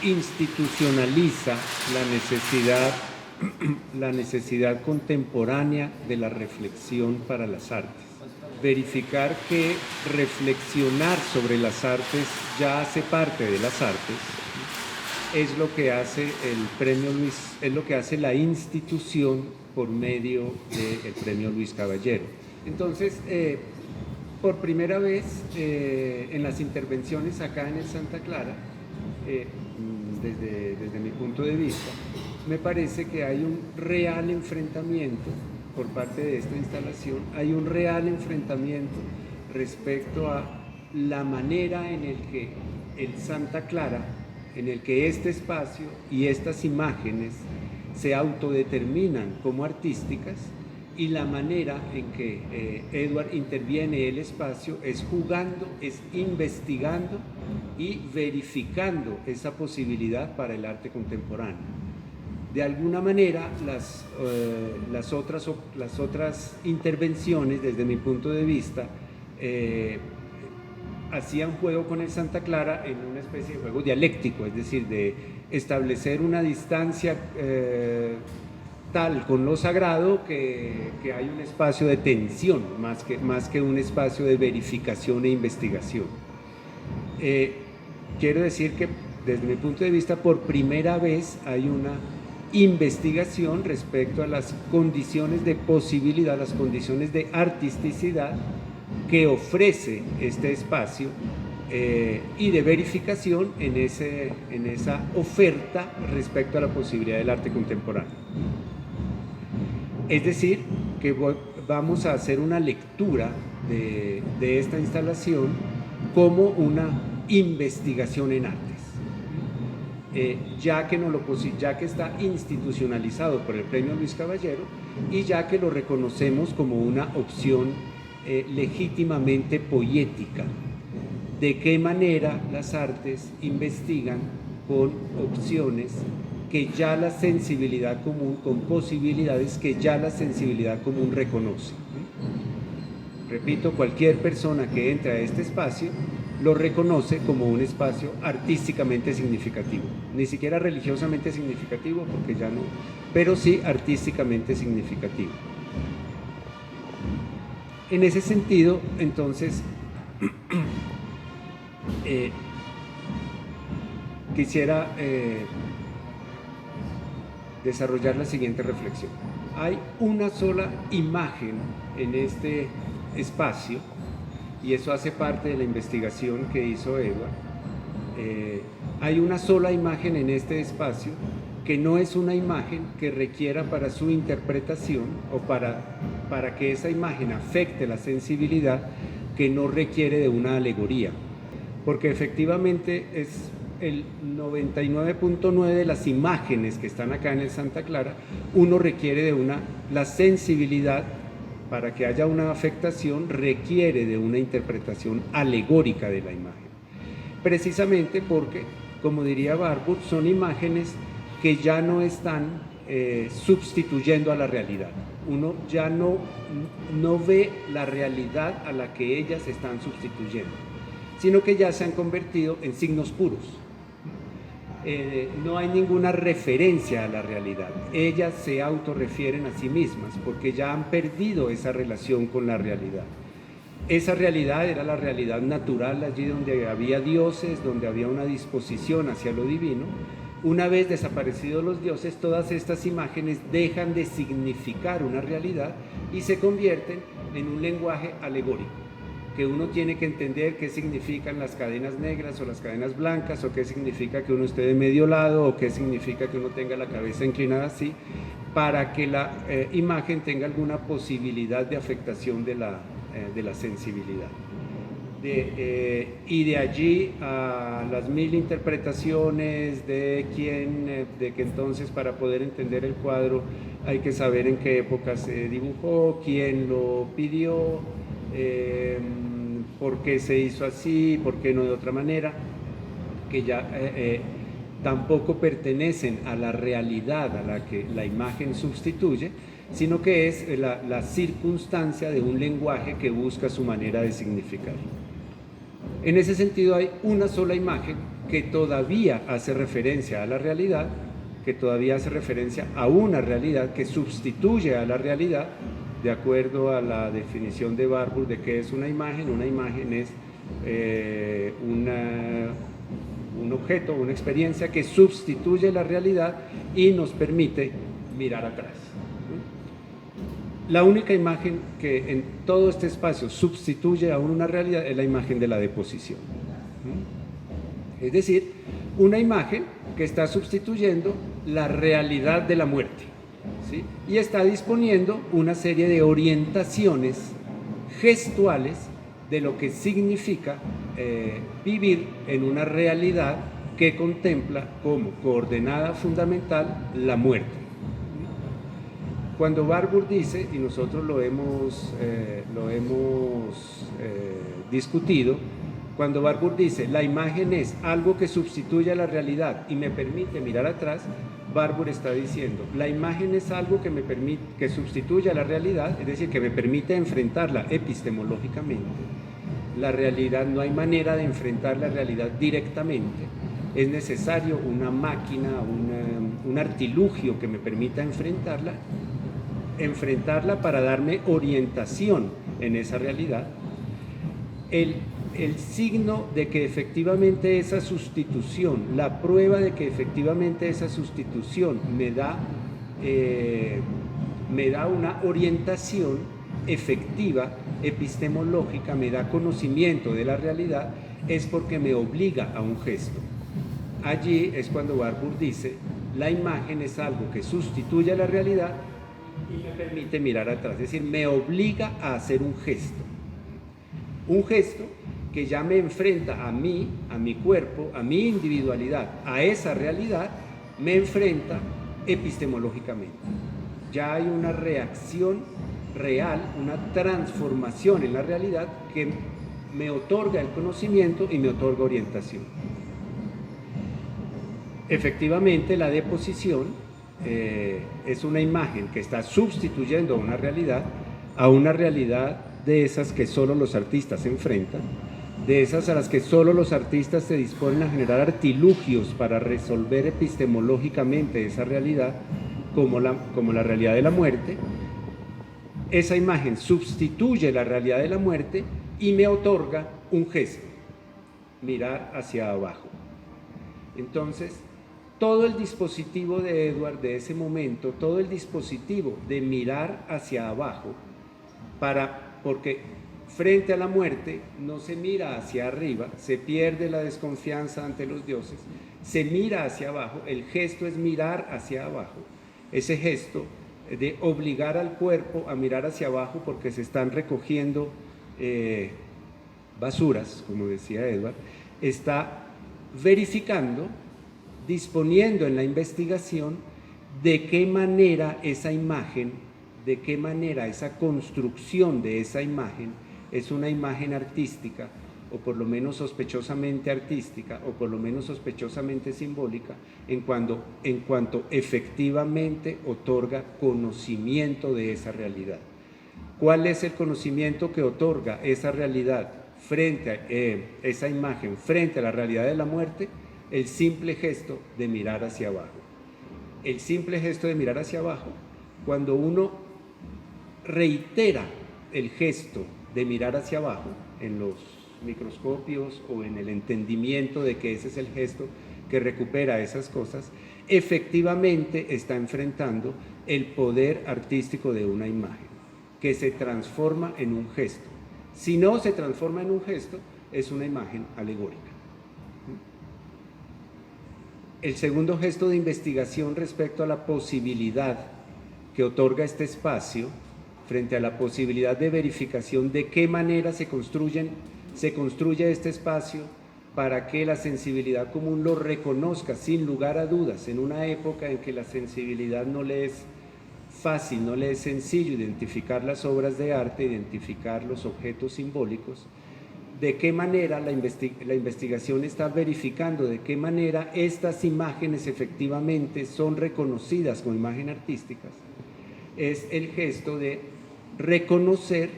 Speaker 2: institucionaliza la necesidad contemporánea de la reflexión para las artes. Verificar que reflexionar sobre las artes ya hace parte de las artes es lo que hace el premio Luis, es lo que hace la institución por medio del premio Luis Caballero. Entonces, por primera vez en las intervenciones acá en el Santa Clara, desde mi punto de vista, me parece que hay un real enfrentamiento por parte de esta instalación, hay un real enfrentamiento respecto a la manera en el que el Santa Clara, en el que este espacio y estas imágenes se autodeterminan como artísticas, y la manera en que Edward interviene el espacio es jugando, es investigando y verificando esa posibilidad para el arte contemporáneo. De alguna manera, las otras intervenciones, desde mi punto de vista, hacían juego con el Santa Clara en una especie de juego dialéctico, es decir, de establecer una distancia tal con lo sagrado que hay un espacio de tensión más que un espacio de verificación e investigación. Quiero decir que desde mi punto de vista por primera vez hay una investigación respecto a las condiciones de posibilidad, las condiciones de artisticidad que ofrece este espacio y de verificación en esa oferta respecto a la posibilidad del arte contemporáneo. Es decir, que vamos a hacer una lectura de esta instalación como una investigación en artes. Ya que está institucionalizado por el Premio Luis Caballero y ya que lo reconocemos como una opción legítimamente poética. ¿De qué manera las artes investigan con opciones que ya la sensibilidad común, con posibilidades que ya la sensibilidad común reconoce? Repito, cualquier persona que entre a este espacio lo reconoce como un espacio artísticamente significativo, ni siquiera religiosamente significativo, porque ya no, pero sí artísticamente significativo. En ese sentido, entonces, quisiera desarrollar la siguiente reflexión. Hay una sola imagen en este espacio, y eso hace parte de la investigación que hizo Edward. Hay una sola imagen en este espacio que no es una imagen que requiera para su interpretación o para que esa imagen afecte la sensibilidad, que no requiere de una alegoría, porque efectivamente es el 99.9 de las imágenes que están acá en el Santa Clara, uno requiere de la sensibilidad. Para que haya una afectación requiere de una interpretación alegórica de la imagen. Precisamente porque, como diría Barbour, son imágenes que ya no están sustituyendo a la realidad. Uno ya no ve la realidad a la que ellas están sustituyendo, sino que ya se han convertido en signos puros. No hay ninguna referencia a la realidad, ellas se autorrefieren a sí mismas porque ya han perdido esa relación con la realidad. Esa realidad era la realidad natural, allí donde había dioses, donde había una disposición hacia lo divino. Una vez desaparecidos los dioses, todas estas imágenes dejan de significar una realidad y se convierten en un lenguaje alegórico, que uno tiene que entender qué significan las cadenas negras o las cadenas blancas, o qué significa que uno esté de medio lado, o qué significa que uno tenga la cabeza inclinada así, para que la imagen tenga alguna posibilidad de afectación de la sensibilidad. Y de allí a las mil interpretaciones de que entonces para poder entender el cuadro hay que saber en qué época se dibujó, quién lo pidió, por qué se hizo así, por qué no de otra manera, que ya tampoco pertenecen a la realidad a la que la imagen sustituye, sino que es la circunstancia de un lenguaje que busca su manera de significar. En ese sentido hay una sola imagen que todavía hace referencia a la realidad, que todavía hace referencia a una realidad que sustituye a la realidad, de acuerdo a la definición de Barbour de qué es una imagen. Una imagen es un objeto, una experiencia que sustituye la realidad y nos permite mirar atrás. La única imagen que en todo este espacio sustituye a una realidad es la imagen de la deposición. Es decir, una imagen que está sustituyendo la realidad de la muerte, ¿sí? Y está disponiendo una serie de orientaciones gestuales de lo que significa vivir en una realidad que contempla como coordenada fundamental la muerte. Cuando Barbour dice, y nosotros lo hemos discutido, cuando Barbour dice la imagen es algo que sustituye a la realidad y me permite mirar atrás, Barbour está diciendo la imagen es algo que sustituye a la realidad, es decir, que me permite enfrentarla epistemológicamente, la realidad, no hay manera de enfrentar la realidad directamente. Es necesario una máquina, un artilugio que me permita enfrentarla para darme orientación en esa realidad. El signo de que efectivamente esa sustitución, la prueba de que efectivamente esa sustitución me da una orientación efectiva, epistemológica, me da conocimiento de la realidad, es porque me obliga a un gesto. Allí es cuando Warburg dice, la imagen es algo que sustituye a la realidad y me permite mirar atrás, es decir, me obliga a hacer un gesto que ya me enfrenta a mí, a mi cuerpo, a mi individualidad, a esa realidad, me enfrenta epistemológicamente. Ya hay una reacción real, una transformación en la realidad que me otorga el conocimiento y me otorga orientación. Efectivamente, la deposición es una imagen que está sustituyendo a una realidad de esas que solo los artistas se enfrentan, de esas a las que solo los artistas se disponen a generar artilugios para resolver epistemológicamente esa realidad, como la realidad de la muerte. Esa imagen sustituye la realidad de la muerte y me otorga un gesto, mirar hacia abajo. Entonces, todo el dispositivo de Edward de ese momento, todo el dispositivo de mirar hacia abajo, porque frente a la muerte no se mira hacia arriba, se pierde la desconfianza ante los dioses, se mira hacia abajo, el gesto es mirar hacia abajo, ese gesto de obligar al cuerpo a mirar hacia abajo porque se están recogiendo basuras, como decía Edward, está verificando, disponiendo en la investigación de qué manera esa imagen, de qué manera esa construcción de esa imagen es una imagen artística, o por lo menos sospechosamente artística, o por lo menos sospechosamente simbólica, en cuanto efectivamente otorga conocimiento de esa realidad. ¿Cuál es el conocimiento que otorga esa realidad frente a esa imagen, frente a la realidad de la muerte? El simple gesto de mirar hacia abajo. El simple gesto de mirar hacia abajo, cuando uno reitera el gesto de mirar hacia abajo en los microscopios o en el entendimiento de que ese es el gesto que recupera esas cosas, efectivamente está enfrentando el poder artístico de una imagen, que se transforma en un gesto. Si no se transforma en un gesto, es una imagen alegórica. El segundo gesto de investigación respecto a la posibilidad que otorga este espacio, frente a la posibilidad de verificación de qué manera se construye este espacio para que la sensibilidad común lo reconozca sin lugar a dudas, en una época en que la sensibilidad no le es fácil, no le es sencillo identificar las obras de arte, identificar los objetos simbólicos. De qué manera la investigación está verificando de qué manera estas imágenes efectivamente son reconocidas como imágenes artísticas. Es el gesto de reconocer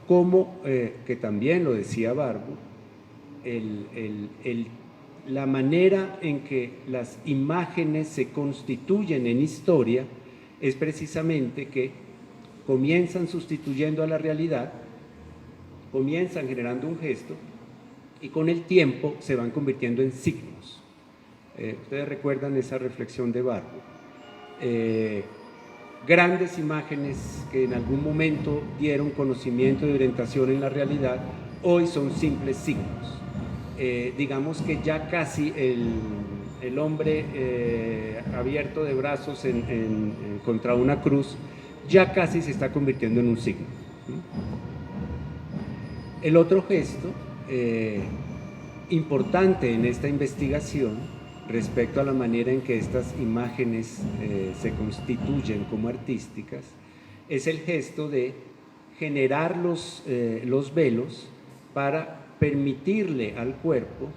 Speaker 2: cómo, que también lo decía Warburg, la manera en que las imágenes se constituyen en historia es precisamente que comienzan sustituyendo a la realidad, comienzan generando un gesto y con el tiempo se van convirtiendo en signos. Ustedes recuerdan esa reflexión de Warburg. Grandes imágenes que en algún momento dieron conocimiento de orientación en la realidad, hoy son simples signos. Digamos que ya casi el hombre abierto de brazos contra una cruz, ya casi se está convirtiendo en un signo. El otro gesto importante en esta investigación respecto a la manera en que estas imágenes se constituyen como artísticas es el gesto de generar los velos para permitirle al cuerpo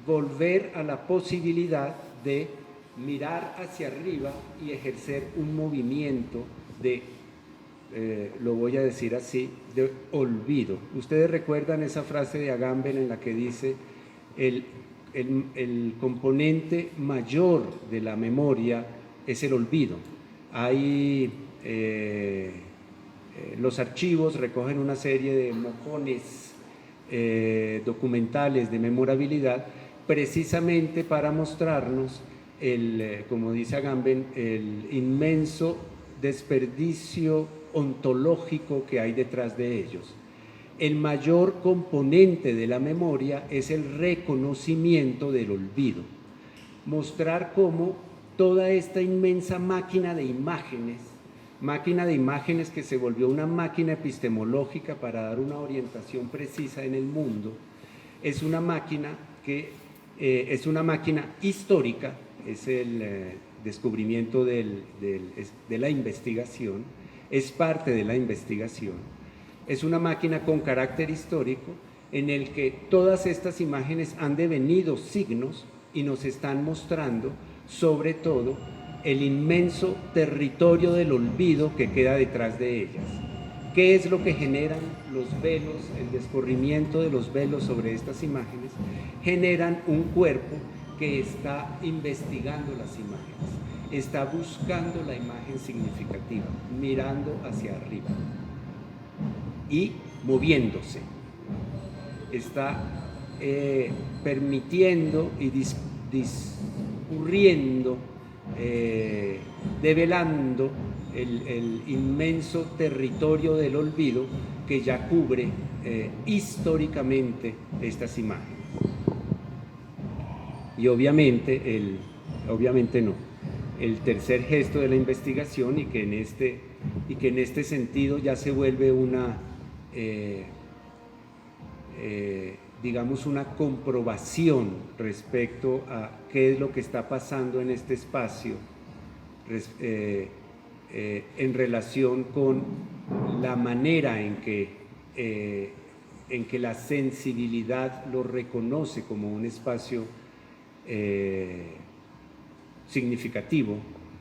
Speaker 2: volver a la posibilidad de mirar hacia arriba y ejercer un movimiento de lo voy a decir así, de olvido. Ustedes recuerdan esa frase de Agamben en la que dice el componente mayor de la memoria es el olvido. Hay los archivos recogen una serie de mojones documentales de memorabilidad precisamente para mostrarnos como dice Agamben, el inmenso desperdicio ontológico que hay detrás de ellos. El mayor componente de la memoria es el reconocimiento del olvido. Mostrar cómo toda esta inmensa máquina de imágenes que se volvió una máquina epistemológica para dar una orientación precisa en el mundo, es una máquina histórica, es el descubrimiento de la investigación, es parte de la investigación. Es una máquina con carácter histórico en el que todas estas imágenes han devenido signos y nos están mostrando, sobre todo, el inmenso territorio del olvido que queda detrás de ellas. ¿Qué es lo que generan los velos, el descorrimiento de los velos sobre estas imágenes? Generan un cuerpo que está investigando las imágenes, está buscando la imagen significativa, mirando hacia arriba y moviéndose, está permitiendo y discurriendo, develando el inmenso territorio del olvido que ya cubre históricamente estas imágenes. Y obviamente, el tercer gesto de la investigación y que en este sentido ya se vuelve digamos una comprobación respecto a qué es lo que está pasando en este espacio en relación con la manera en que la sensibilidad lo reconoce como un espacio significativo,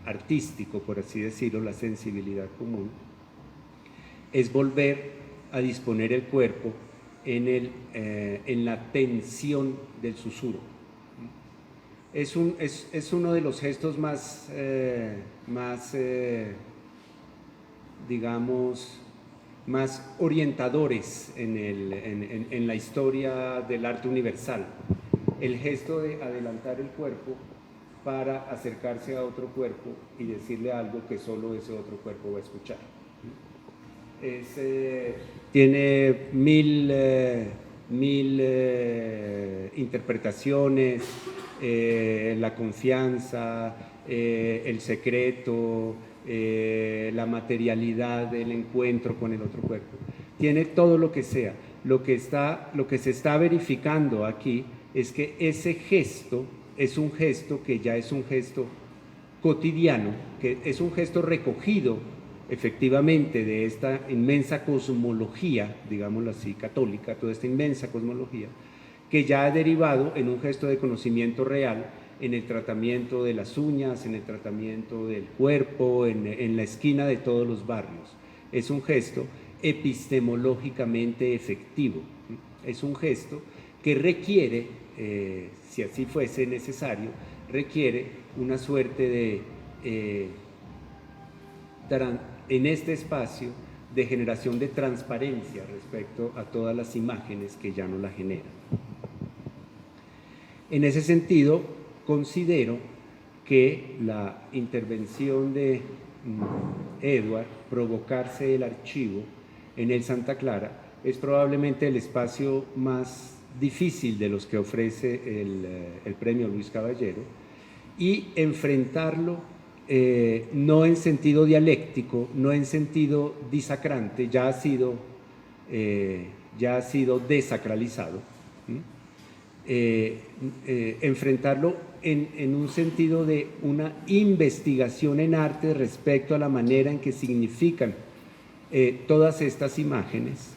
Speaker 2: artístico, por así decirlo, la sensibilidad común, es volver a disponer el cuerpo en la tensión del susurro. Es uno de los gestos más digamos, más orientadores en la historia del arte universal. El gesto de adelantar el cuerpo para acercarse a otro cuerpo y decirle algo que solo ese otro cuerpo va a escuchar. Tiene mil interpretaciones, la confianza, el secreto, la materialidad del encuentro con el otro cuerpo. Tiene todo lo que sea. Lo que se está verificando aquí es que ese gesto es un gesto que ya es un gesto cotidiano, que es un gesto recogido efectivamente de esta inmensa cosmología, digámoslo así, católica, toda esta inmensa cosmología, que ya ha derivado en un gesto de conocimiento real en el tratamiento de las uñas, en el tratamiento del cuerpo, en la esquina de todos los barrios. Es un gesto epistemológicamente efectivo, es un gesto que requiere, si así fuese necesario, requiere una suerte de, en este espacio, de generación de transparencia respecto a todas las imágenes que ya no la generan. En ese sentido, considero que la intervención de Edward, provocarse el archivo en el Santa Clara, es probablemente el espacio más difícil de los que ofrece el premio Luis Caballero, y enfrentarlo no en sentido dialéctico, no en sentido disacrante, ya ha sido desacralizado, enfrentarlo en un sentido de una investigación en arte respecto a la manera en que significan todas estas imágenes,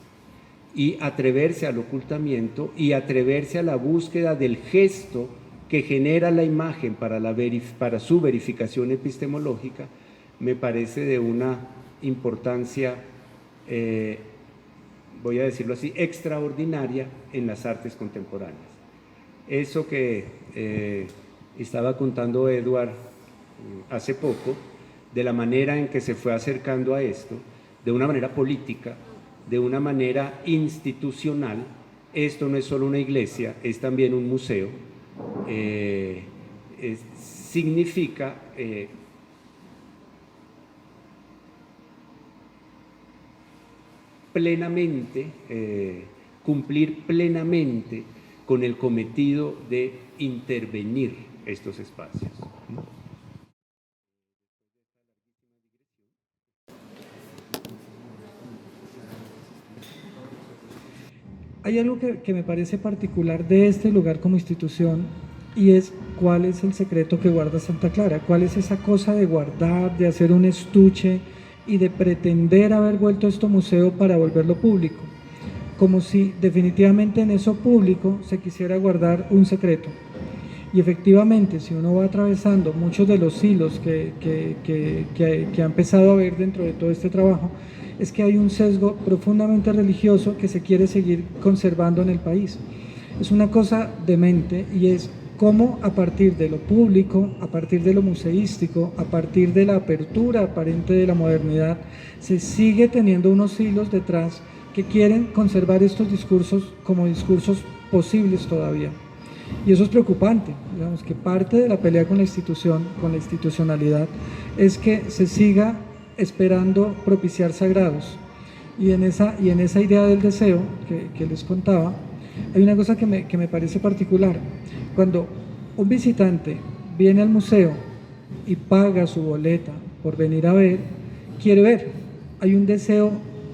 Speaker 2: y atreverse al ocultamiento y atreverse a la búsqueda del gesto que genera la imagen para su verificación epistemológica, me parece de una importancia, voy a decirlo así, extraordinaria en las artes contemporáneas. Eso que estaba contando Edward hace poco, de la manera en que se fue acercando a esto, de una manera política, de una manera institucional. Esto no es solo una iglesia, es también un museo. Significa plenamente, cumplir plenamente con el cometido de intervenir estos espacios.
Speaker 1: Hay algo que me parece particular de este lugar como institución, y es cuál es el secreto que guarda Santa Clara, cuál es esa cosa de guardar, de hacer un estuche y de pretender haber vuelto esto museo para volverlo público, como si definitivamente en eso público se quisiera guardar un secreto. Y efectivamente, si uno va atravesando muchos de los hilos que ha empezado a ver dentro de todo este trabajo, es que hay un sesgo profundamente religioso que se quiere seguir conservando en el país. Es una cosa demente, y es cómo a partir de lo público, a partir de lo museístico, a partir de la apertura aparente de la modernidad, se sigue teniendo unos hilos detrás que quieren conservar estos discursos como discursos posibles todavía. Y eso es preocupante. Digamos que parte de la pelea con la institución, con la institucionalidad, es que se siga esperando propiciar sagrados. Y en esa idea del deseo que les contaba, hay una cosa que me parece particular. Cuando un visitante viene al museo y paga su boleta por venir a ver, quiere ver. Hay un deseo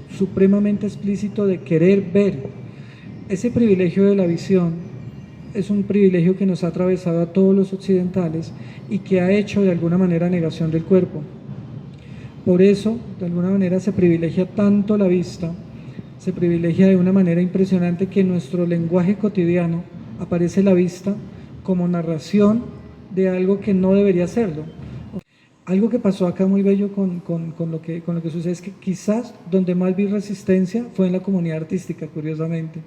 Speaker 1: supremamente explícito de querer ver. Ese privilegio de la visión es un privilegio que nos ha atravesado a todos los occidentales y que ha hecho de alguna manera negación del cuerpo. Por eso, de alguna manera, se privilegia tanto la vista, se privilegia de una manera impresionante que en nuestro lenguaje cotidiano aparece la vista como narración de algo que no debería serlo. Algo que pasó acá muy bello con lo que sucede es que quizás donde más vi resistencia fue en la comunidad artística, curiosamente.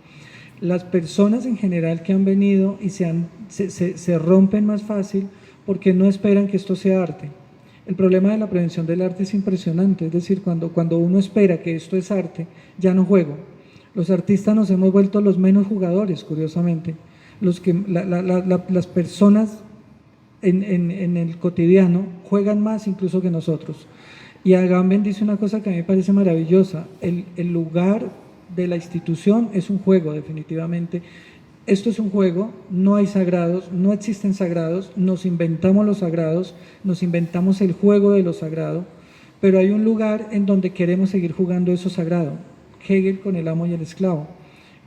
Speaker 1: Las personas en general que han venido y se rompen más fácil porque no esperan que esto sea arte. El problema de la prevención del arte es impresionante, es decir, cuando uno espera que esto es arte, ya no juego. Los artistas nos hemos vuelto los menos jugadores, curiosamente. Las personas en el cotidiano juegan más incluso que nosotros. Y Agamben dice una cosa que a mí me parece maravillosa: el lugar de la institución es un juego, definitivamente. Esto es un juego, no hay sagrados, no existen sagrados, nos inventamos los sagrados, nos inventamos el juego de lo sagrado, pero hay un lugar en donde queremos seguir jugando eso sagrado. Hegel con el amo y el esclavo.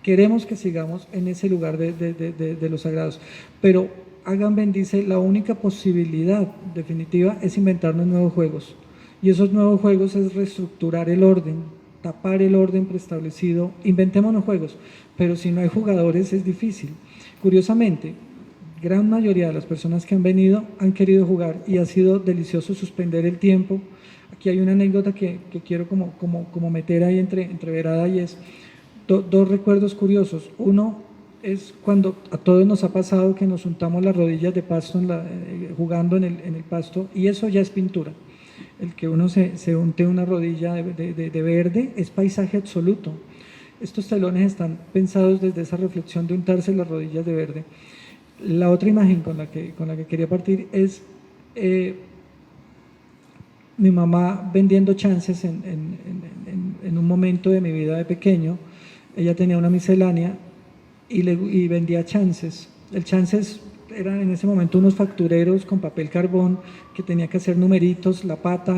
Speaker 1: Queremos que sigamos en ese lugar de los sagrados, pero Agamben dice la única posibilidad definitiva es inventarnos nuevos juegos, y esos nuevos juegos es reestructurar el orden, tapar el orden preestablecido. Inventémonos juegos, pero si no hay jugadores es difícil. Curiosamente, gran mayoría de las personas que han venido han querido jugar y ha sido delicioso suspender el tiempo. Aquí hay una anécdota que quiero como meter ahí entreverada, y es dos recuerdos curiosos. Uno es cuando a todos nos ha pasado que nos untamos las rodillas de pasto jugando en el pasto, y eso ya es pintura. El que uno se unte una rodilla de verde es paisaje absoluto. Estos telones están pensados desde esa reflexión de untarse las rodillas de verde. La otra imagen con la que quería partir es mi mamá vendiendo chances en un momento de mi vida de pequeño. Ella tenía una miscelánea y vendía chances. El chances eran en ese momento unos factureros con papel carbón que tenía que hacer numeritos, la pata,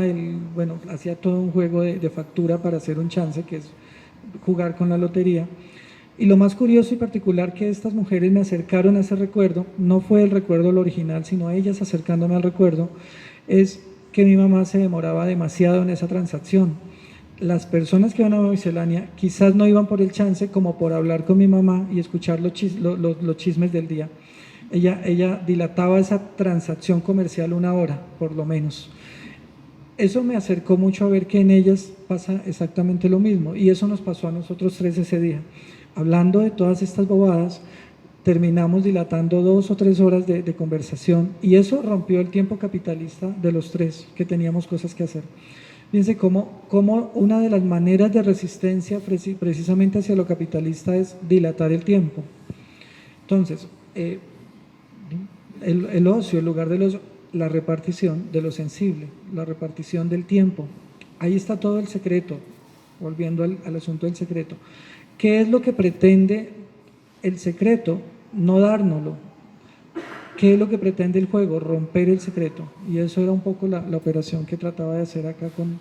Speaker 1: hacía todo un juego de factura para hacer un chance, que es jugar con la lotería. Y lo más curioso y particular que estas mujeres me acercaron a ese recuerdo, no fue el recuerdo el original, sino ellas acercándome al recuerdo, es que mi mamá se demoraba demasiado en esa transacción. Las personas que iban a la miscelánea quizás no iban por el chance como por hablar con mi mamá y escuchar los chismes del día. Ella dilataba esa transacción comercial 1 hora, por lo menos. eso me acercó mucho a ver que en ellas pasa exactamente lo mismo, y eso nos pasó a nosotros tres ese día. Hablando de todas estas bobadas, terminamos dilatando 2 o 3 horas de conversación, y eso rompió el tiempo capitalista de los tres, que teníamos cosas que hacer. Fíjense cómo una de las maneras de resistencia precisamente hacia lo capitalista es dilatar el tiempo. Entonces, el ocio, el lugar del ocio, la repartición de lo sensible, la repartición del tiempo. Ahí está todo el secreto, volviendo al asunto del secreto. ¿Qué es lo que pretende el secreto? No dárnoslo. ¿Qué es lo que pretende el juego? Romper el secreto. Y eso era un poco la operación que trataba de hacer acá con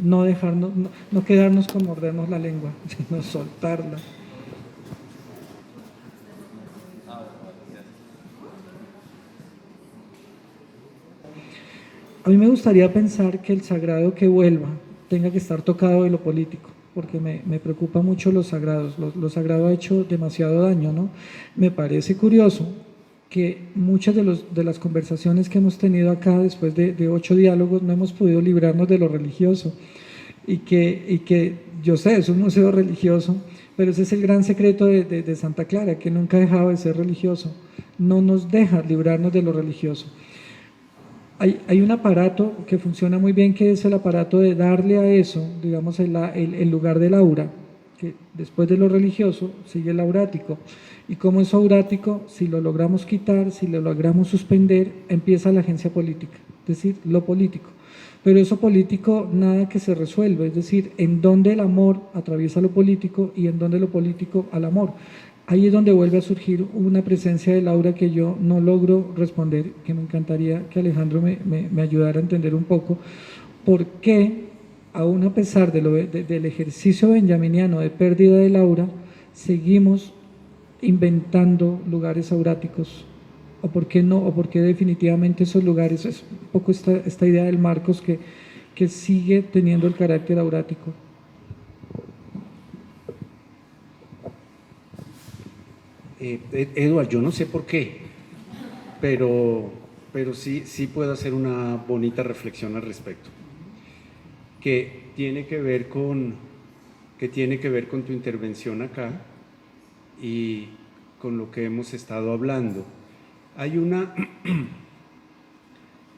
Speaker 1: no dejarnos, no quedarnos con mordernos la lengua, sino soltarla. A mí me gustaría pensar que el sagrado que vuelva tenga que estar tocado de lo político, porque me preocupa mucho los sagrados. Lo sagrado ha hecho demasiado daño, ¿no? Me parece curioso que muchas de las conversaciones que hemos tenido acá después de 8 diálogos no hemos podido librarnos de lo religioso, y que yo sé, es un museo religioso, pero ese es el gran secreto de Santa Clara, que nunca ha dejado de ser religioso, no nos deja librarnos de lo religioso. Hay un aparato que funciona muy bien, que es el aparato de darle a eso, digamos, el lugar del aura, que después de lo religioso sigue el aurático. Y como es aurático, si lo logramos quitar, si lo logramos suspender, empieza la agencia política, es decir, lo político. Pero eso político nada que se resuelve, es decir, en donde el amor atraviesa lo político y en donde lo político al amor. Ahí es donde vuelve a surgir una presencia del aura que yo no logro responder, que me encantaría que Alejandro me ayudara a entender un poco, por qué, aún a pesar del ejercicio benjaminiano de pérdida del aura, seguimos inventando lugares auráticos, o por qué no, o por qué definitivamente esos lugares, es un poco esta idea del Marcos que sigue teniendo el carácter aurático.
Speaker 2: Eduardo, yo no sé por qué, pero sí puedo hacer una bonita reflexión al respecto, que tiene que ver con tu intervención acá y con lo que hemos estado hablando. Hay una,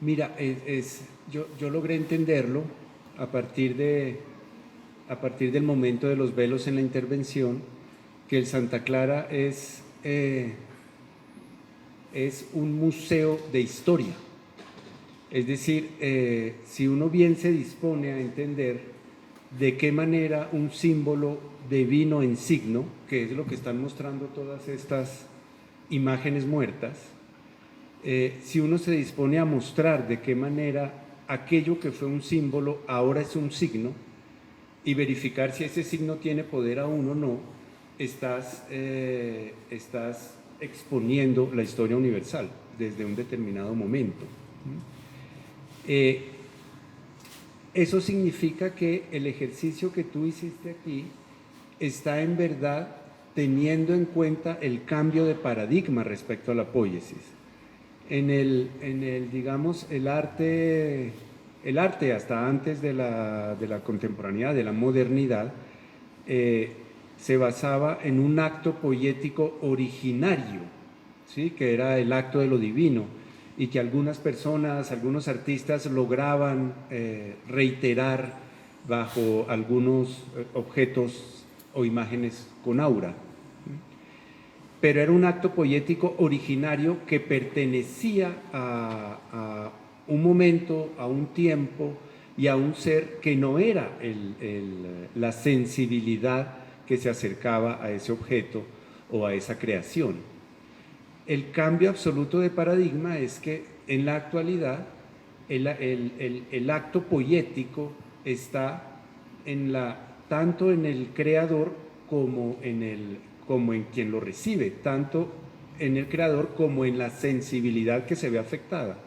Speaker 2: mira, yo logré entenderlo a partir del momento de los velos en la intervención, que el Santa Clara es un museo de historia. Es decir, si uno bien se dispone a entender de qué manera un símbolo divino en signo, que es lo que están mostrando todas estas imágenes muertas, si uno se dispone a mostrar de qué manera aquello que fue un símbolo ahora es un signo, y verificar si ese signo tiene poder aún o no, estás exponiendo la historia universal desde un determinado momento. Eso significa que el ejercicio que tú hiciste aquí está en verdad teniendo en cuenta el cambio de paradigma respecto a la poiesis. Digamos, el arte hasta antes de la contemporaneidad, de la modernidad, se basaba en un acto poético originario, ¿sí? Que era el acto de lo divino, y que algunas personas, algunos artistas lograban reiterar bajo algunos objetos o imágenes con aura. Pero era un acto poético originario que pertenecía a un momento, a un tiempo y a un ser que no era la sensibilidad que se acercaba a ese objeto o a esa creación. El cambio absoluto de paradigma es que en la actualidad el acto poético está tanto en el creador como en quien lo recibe, tanto en el creador como en la sensibilidad que se ve afectada.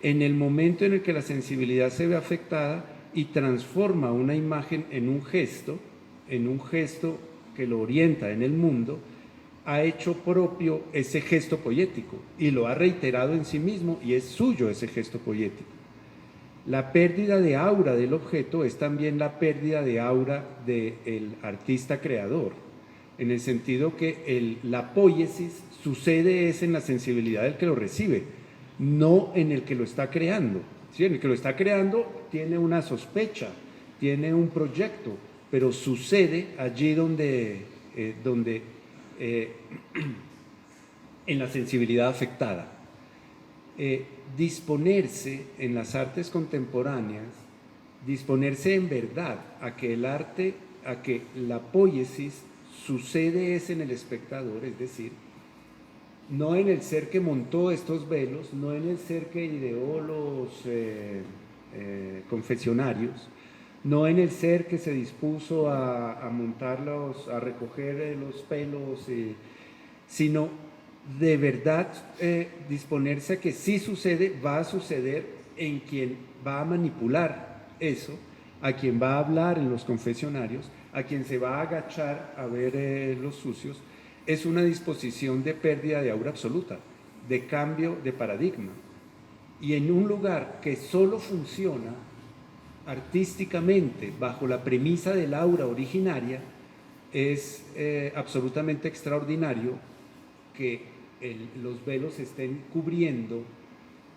Speaker 2: En el momento en el que la sensibilidad se ve afectada y transforma una imagen en un gesto que lo orienta en el mundo, ha hecho propio ese gesto poético y lo ha reiterado en sí mismo, y es suyo ese gesto poético. La pérdida de aura del objeto es también la pérdida de aura del artista creador, en el sentido que la poiesis sucede es en la sensibilidad del que lo recibe, no en el que lo está creando. ¿Sí? En el que lo está creando tiene una sospecha, tiene un proyecto, pero sucede allí donde en la sensibilidad afectada. Disponerse en las artes contemporáneas, disponerse en verdad a que el arte, a que la poiesis sucede es en el espectador, es decir, no en el ser que montó estos velos, no en el ser que ideó los confesionarios, no en el ser que se dispuso a montarlos, a recoger los pelos, sino de verdad disponerse a que sí sucede, va a suceder en quien va a manipular eso, a quien va a hablar en los confesionarios, a quien se va a agachar a ver los sucios. Es una disposición de pérdida de aura absoluta, de cambio de paradigma. Y en un lugar que solo funciona artísticamente bajo la premisa del aura originaria, es absolutamente extraordinario que los velos estén cubriendo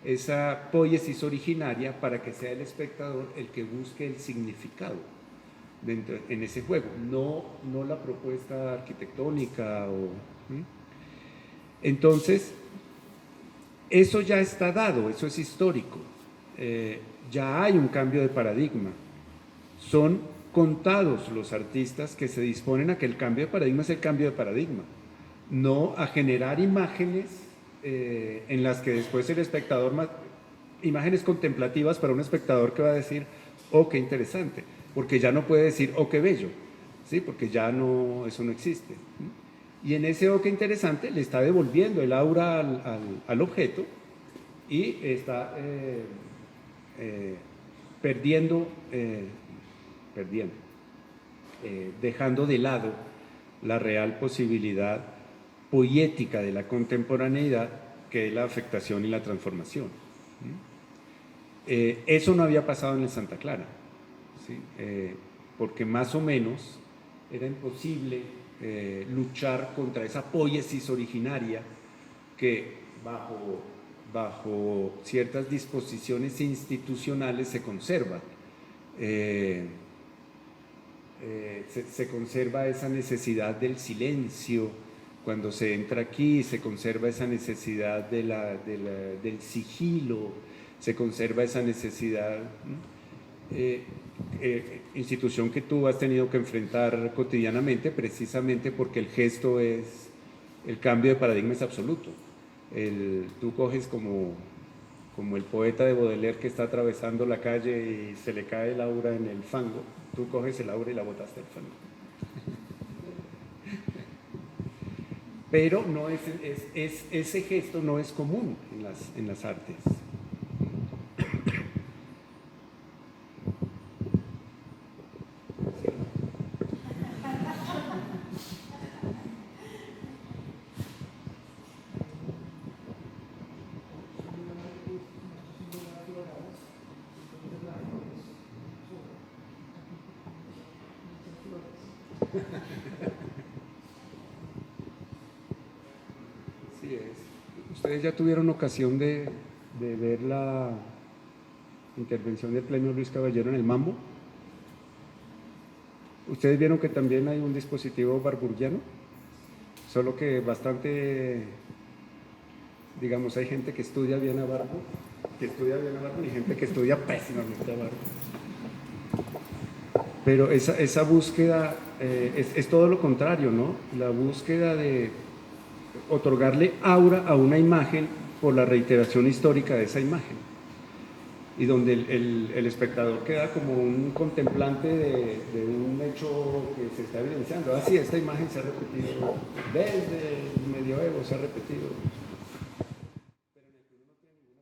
Speaker 2: esa poiesis originaria para que sea el espectador el que busque el significado en ese juego, no la propuesta arquitectónica. Entonces, eso ya está dado, eso es histórico, ya hay un cambio de paradigma. Son contados los artistas que se disponen a que el cambio de paradigma es el cambio de paradigma, no a generar imágenes en las que después el espectador, imágenes contemplativas para un espectador que va a decir, oh, qué interesante, porque ya no puede decir, oh, qué bello, ¿sí? Porque ya no, eso no existe. Y en ese oh, qué interesante le está devolviendo el aura al objeto y está dejando de lado la real posibilidad poética de la contemporaneidad, que es la afectación y la transformación. Eso no había pasado en el Santa Clara, ¿sí? Porque más o menos era imposible luchar contra esa poiesis originaria que bajo ciertas disposiciones institucionales se conserva. Se conserva esa necesidad del silencio. Cuando se entra aquí, se conserva esa necesidad del sigilo, se conserva esa necesidad, institución que tú has tenido que enfrentar cotidianamente, precisamente porque el gesto es, el cambio de paradigma es absoluto. Tú coges como el poeta de Baudelaire que está atravesando la calle y se le cae el aura en el fango, tú coges el aura y la botaste al fango. Pero no ese gesto no es común en las artes. Sí es. ¿Ustedes ya tuvieron ocasión de ver la intervención del Premio Luis Caballero en el Mambo? ¿Ustedes vieron que también hay un dispositivo barburgiano? Solo que bastante, digamos, hay gente que estudia bien a Barbo, y gente que estudia pésimamente a Barbo. Pero esa búsqueda es todo lo contrario, ¿no? La búsqueda de otorgarle aura a una imagen por la reiteración histórica de esa imagen, y donde el espectador queda como un contemplante de un hecho que se está evidenciando. Así, esta imagen se ha repetido desde el medioevo, se ha repetido